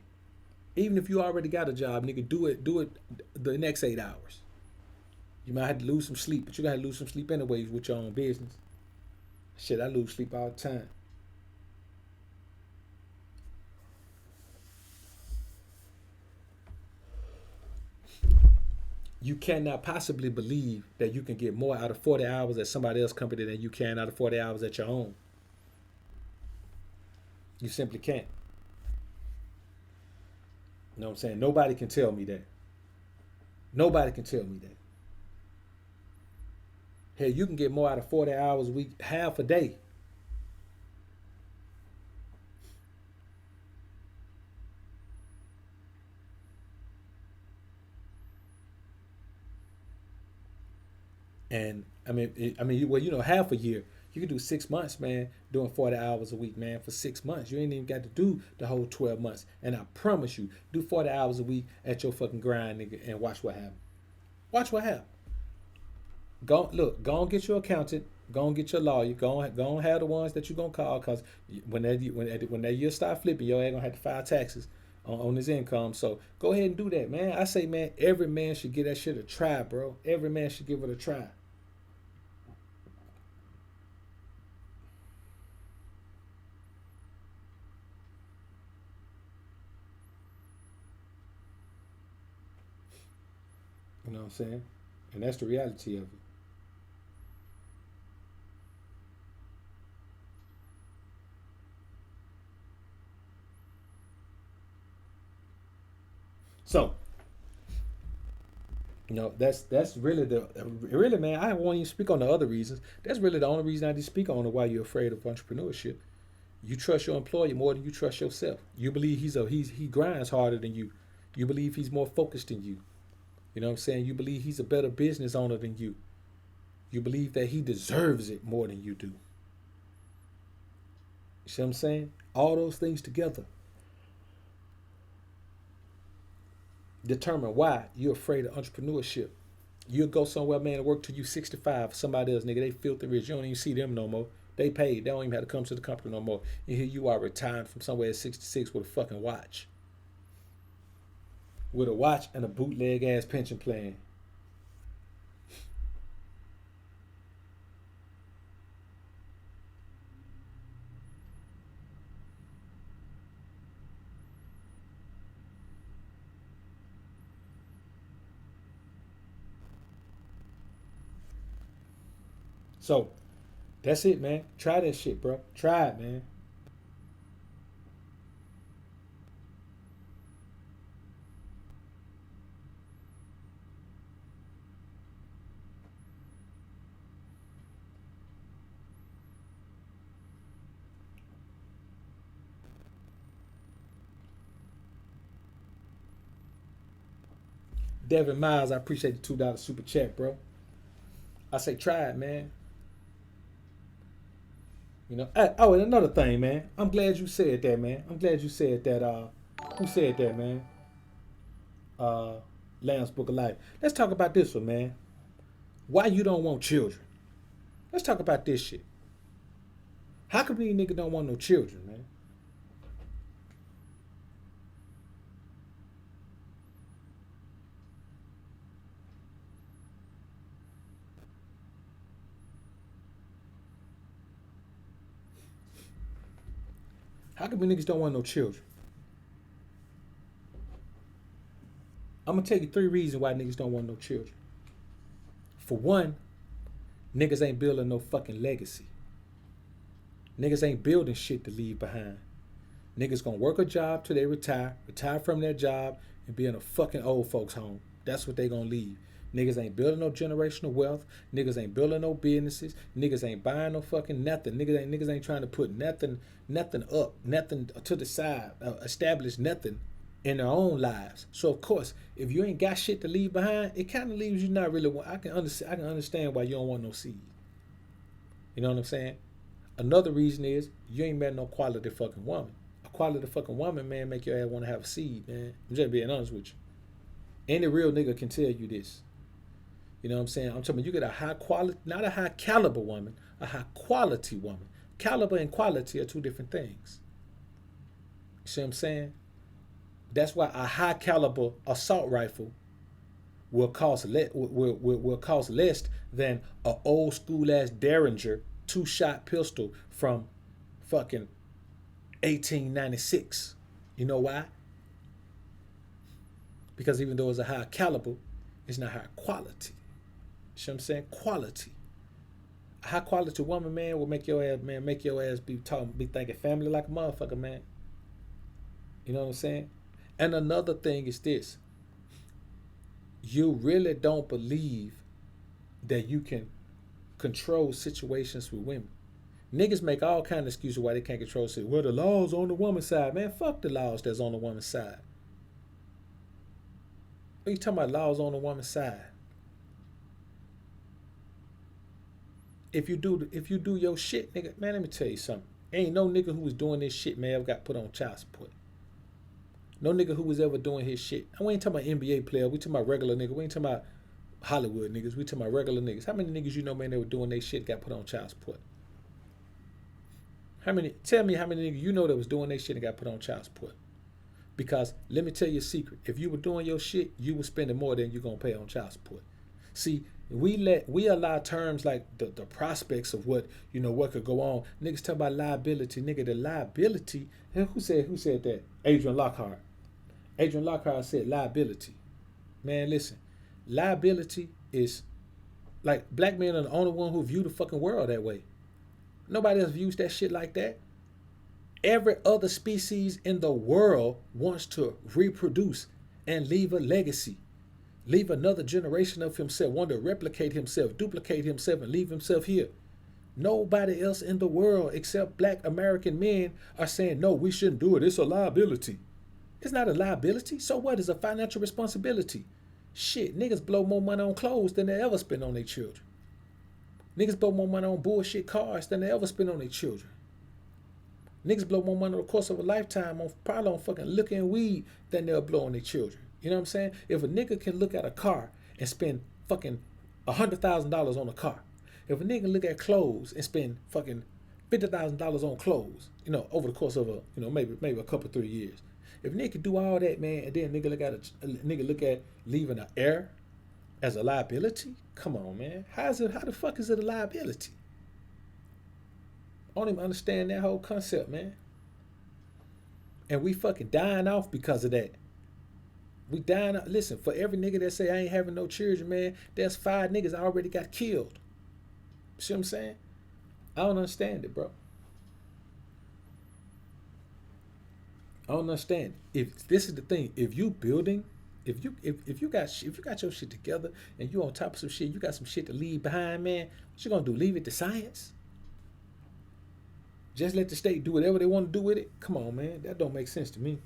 Even if you already got a job, nigga, do it. Do it the next 8 hours. You might have to lose some sleep, but you gotta lose some sleep anyways with your own business. Shit, I lose sleep all the time. You cannot possibly believe that you can get more out of 40 hours at somebody else's company than you can out of 40 hours at your own. You simply can't. You know what I'm saying? Nobody can tell me that. Nobody can tell me that. Hey, you can get more out of 40 hours a week, half a day. And well, half a year. You can do 6 months, man, doing 40 hours a week, man, for 6 months. You ain't even got to do the whole 12 months. And I promise you, do 40 hours a week at your fucking grind, nigga, and watch what happens. Watch what happens. Go and get your accountant. Go and get your lawyer. Go and have the ones that you're gonna call, cause when that year start flipping, your ass gonna have to file taxes on his income. So go ahead and do that, man. I say, man, every man should give that shit a try, bro. Every man should give it a try. You know what I'm saying? And that's the reality of it. So, that's really, man. I won't even speak on the other reasons. That's really the only reason I just speak on why you're afraid of entrepreneurship. You trust your employer more than you trust yourself. You believe he grinds harder than you. You believe he's more focused than you. You know what I'm saying? You believe he's a better business owner than you. You believe that he deserves it more than you do. You see what I'm saying? All those things together determine why you're afraid of entrepreneurship. You'll go somewhere, man, and work till you 65. Somebody else, nigga, they filthy rich. You don't even see them no more. They paid. They don't even have to come to the company no more. And here you are retired from somewhere at 66 with a fucking watch. With a watch and a bootleg ass pension plan. So that's it, man. Try that shit, bro. Try it, man. Devin Miles, I appreciate the $2 super chat, bro. I say try it, man. You know. Oh, and another thing, man. I'm glad you said that, man. I'm glad you said that. Who said that, man? Uh, Lamb's Book of Life. Let's talk about this one, man. Why you don't want children? Let's talk about this shit. How come these niggas don't want no children, man? How come niggas don't want no children? I'm gonna tell you 3 reasons why niggas don't want no children. For one, niggas ain't building no fucking legacy. Niggas ain't building shit to leave behind. Niggas gonna work a job till they retire from their job, and be in a fucking old folks home. That's what they gonna leave. Niggas ain't building no generational wealth. Niggas ain't building no businesses. Niggas ain't buying no fucking nothing. Niggas ain't trying to put nothing up, nothing to the side, establish nothing in their own lives. So of course, if you ain't got shit to leave behind, it kind of leaves you not really. I can understand why you don't want no seed. You know what I'm saying? Another reason is you ain't met no quality fucking woman. A quality fucking woman, man, make your ass want to have a seed, man. I'm just being honest with you. Any real nigga can tell you this. You know what I'm saying? I'm talking about you get a high quality, not a high caliber woman, a high quality woman. Caliber and quality are 2 different things. You see what I'm saying? That's why a high caliber assault rifle will cost less than a old school ass Derringer 2-shot pistol from fucking 1896. You know why? Because even though it's a high caliber, it's not high quality. You know what I'm saying? Quality. A high quality woman, man, will make your ass be thinking family like a motherfucker, man. You know what I'm saying? And another thing is this. You really don't believe that you can control situations with women. Niggas make all kind of excuses why they can't control shit. Well, the law's on the woman's side. Man, fuck the laws that's on the woman's side. What are you talking about laws on the woman's side? If you do your shit, nigga, man, let me tell you something. Ain't no nigga who was doing this shit, man, ever got put on child support. No nigga who was ever doing his shit. And we ain't talking about NBA player. We talking about regular niggas. We ain't talking about Hollywood niggas. We talking about regular niggas. How many niggas you know, man, they were doing their shit got put on child support? Tell me how many niggas you know that was doing their shit and got put on child support. Because let me tell you a secret. If you were doing your shit, you were spending more than you're gonna pay on child support. See, we allow terms like the prospects of what could go on. Niggas talk about liability. Nigga, the liability. Who said that? Adrian Lockhart. Adrian Lockhart said liability. Man, listen. Liability is like black men are the only one who view the fucking world that way. Nobody else views that shit like that. Every other species in the world wants to reproduce and leave a legacy. Leave another generation of himself, want to replicate himself, duplicate himself, and leave himself here. Nobody else in the world except black American men are saying, no, we shouldn't do it. It's a liability. It's not a liability. So what? It's a financial responsibility. Shit, niggas blow more money on clothes than they ever spend on their children. Niggas blow more money on bullshit cars than they ever spend on their children. Niggas blow more money over the course of a lifetime on probably on fucking liquor and weed than they'll blow on their children. You know what I'm saying? If a nigga can look at a car and spend fucking $100,000 on a car, if a nigga look at clothes and spend fucking $50,000 on clothes, over the course of maybe a couple 3 years, if a nigga can do all that, man, and then nigga look at leaving an heir as a liability, come on, man. How the fuck is it a liability? I don't even understand that whole concept, man. And we fucking dying off because of that. We dying off. Listen, for every nigga that say I ain't having no children, man, there's 5 niggas already got killed. See what I'm saying? I don't understand it, bro. I don't understand. If this is the thing, if you building, if you got your shit together and you on top of some shit, you got some shit to leave behind, man. What you gonna do? Leave it to science? Just let the state do whatever they want to do with it? Come on, man. That don't make sense to me.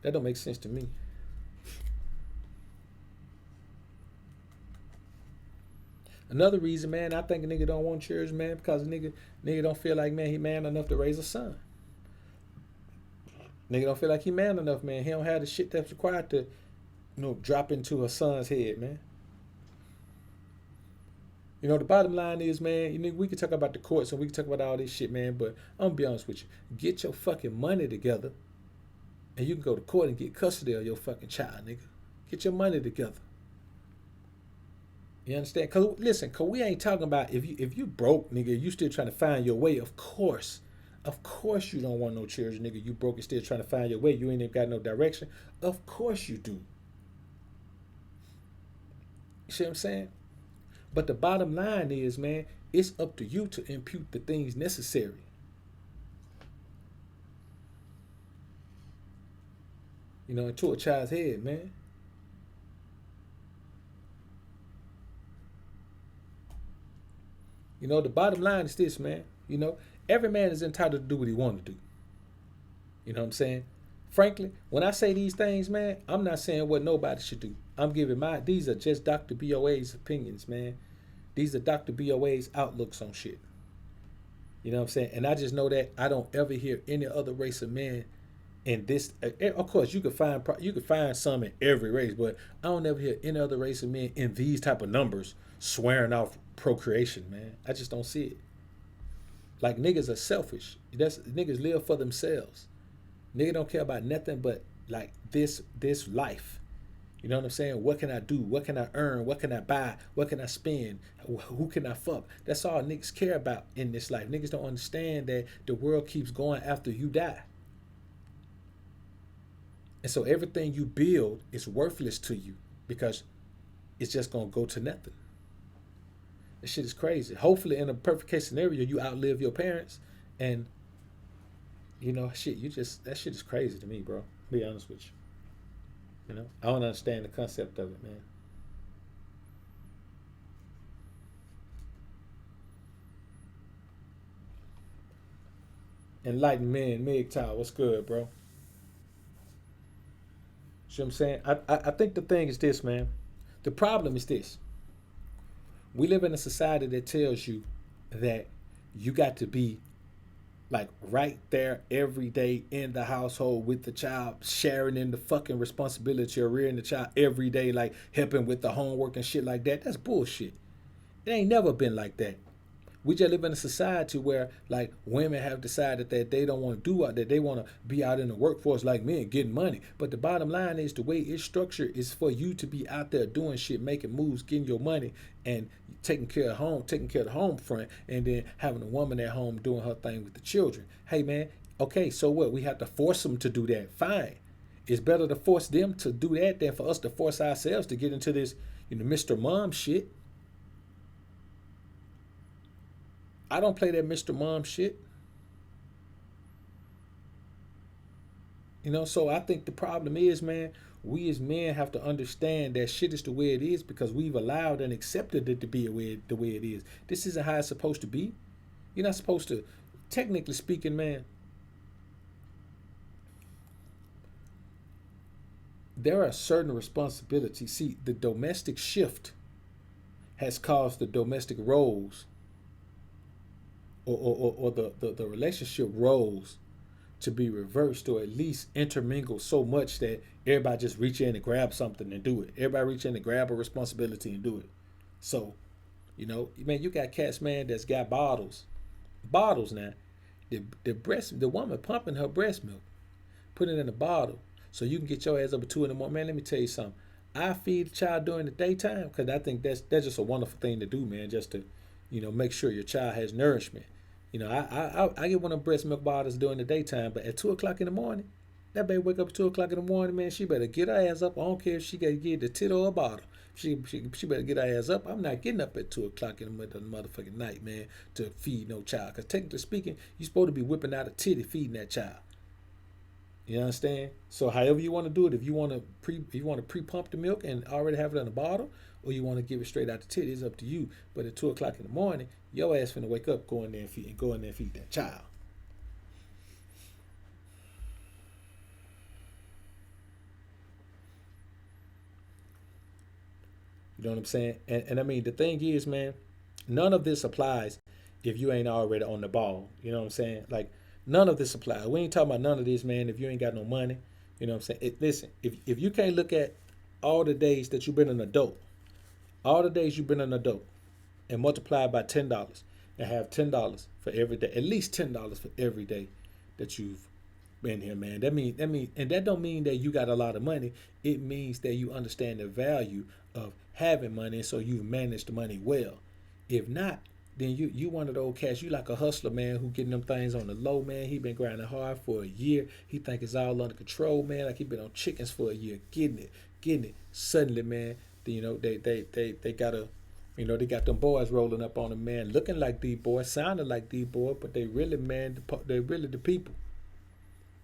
That don't make sense to me. Another reason, man, I think a nigga don't want children, man, because a nigga don't feel like, man, he man enough to raise a son. Nigga don't feel like he man enough, man. He don't have the shit that's required to, drop into a son's head, man. The bottom line is, man, we can talk about the courts and we can talk about all this shit, man, but I'm gonna be honest with you. Get your fucking money together and you can go to court and get custody of your fucking child, nigga. Get your money together. You understand? Cause we ain't talking about if you broke, nigga, you still trying to find your way. Of course you don't want no children, nigga. You broke and still trying to find your way. You ain't even got no direction. Of course you do. You see what I'm saying? But the bottom line is, man, it's up to you to impute the things necessary. Into a child's head, man. The bottom line is this, man. Every man is entitled to do what he wants to do. You know what I'm saying? Frankly, when I say these things, man, I'm not saying what nobody should do. I'm giving these are just Dr. BoA's opinions, man. These are Dr. BoA's outlooks on shit. You know what I'm saying? And I just know that I don't ever hear any other race of men in this. Of course, you could find some in every race, but I don't ever hear any other race of men in these type of numbers swearing off procreation, man. I just don't see it. Like, niggas are selfish. Niggas live for themselves. Nigga don't care about nothing but like this life. You know what I'm saying? What can I do? What can I earn? What can I buy? What can I spend? Who can I fuck? That's all niggas care about in this life. Niggas don't understand that the world keeps going after you die. And so everything you build is worthless to you because it's just going to go to nothing. This shit is crazy. Hopefully, in a perfect case scenario, you outlive your parents and, that shit is crazy to me, bro. Be honest with you. I don't understand the concept of it, man. Enlightened man, MGTOW, what's good, bro? See what I'm saying? I think the thing is this, man. The problem is this. We live in a society that tells you that you got to be like right there every day in the household with the child, sharing in the fucking responsibility of rearing the child every day, like helping with the homework and shit like that. That's bullshit. It ain't never been like that. We just live in a society where like women have decided that they don't want to do that. They want to be out in the workforce like men, getting money. But the bottom line is the way it's structured is for you to be out there doing shit, making moves, getting your money, and taking care of home, taking care of the home front, and then having a woman at home doing her thing with the children. Hey man, okay, so what? We have to force them to do that. Fine. It's better to force them to do that than for us to force ourselves to get into this, Mr. Mom shit. I don't play that Mr. Mom shit. So I think the problem is, man, we as men have to understand that shit is the way it is because we've allowed and accepted it to be the way it is. This isn't how it's supposed to be. You're not supposed to, technically speaking, man, there are certain responsibilities. See, the domestic shift has caused the domestic roles or the relationship roles to be reversed or at least intermingled so much that everybody just reach in and grab something and do it. Everybody reach in and grab a responsibility and do it. So, man, you got cats, man, that's got bottles now. The woman pumping her breast milk, putting it in a bottle so you can get your ass up at 2 a.m. Man, let me tell you something. I feed the child during the daytime because I think that's just a wonderful thing to do, man, just to, make sure your child has nourishment. I get one of them breast milk bottles during the daytime, but at 2 o'clock in the morning, that baby wake up at 2 o'clock in the morning, man, she better get her ass up. I don't care if she got to get the tit or a bottle She better get her ass up. I'm not getting up at 2 o'clock in the middle of the motherfucking night, man, to feed no child. Cause technically speaking, you supposed to be whipping out a titty feeding that child. You understand? So however you want to do it, if you want to pre-pump the milk and already have it in a bottle, or you want to give it straight out the titty, it's up to you. But at 2 o'clock in the morning, your ass finna wake up, go in there and feed that child. You know what I'm saying? And I mean, the thing is, man, none of this applies if you ain't already on the ball. You know what I'm saying? Like, none of this applies. We ain't talking about none of this, man, if you ain't got no money. You know what I'm saying? Listen, if you can't look at all the days that you've been an adult, all the days you've been an adult, and multiply it by $10, and have $10 for every day, at least $10 for every day that you've been here, man. And that don't mean that you got a lot of money. It means that you understand the value of having money, and so you've managed the money well. If not, then you one of those cats. You like a hustler, man, who getting them things on the low, man. He been grinding hard for a year. He think it's all under control, man. Like he been on chickens for a year, getting it. Suddenly, man, they got a, they got them boys rolling up on them, man, looking like these boys, sounding like these boys, but they really, man, they really the people.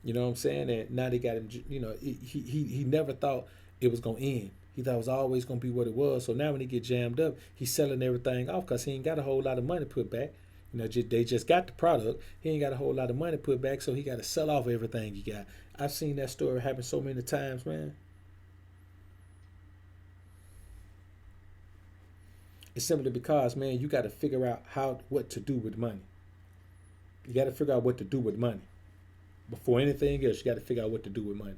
You know what I'm saying? And now they got him. He never thought it was gonna end. He thought it was always gonna be what it was. So now when he get jammed up, he's selling everything off because he ain't got a whole lot of money put back. They just got the product. He ain't got a whole lot of money put back, so he got to sell off everything he got. I've seen that story happen so many times, man. It's simply because, man, you got to figure out what to do with money. You got to figure out what to do with money. Before anything else, you got to figure out what to do with money.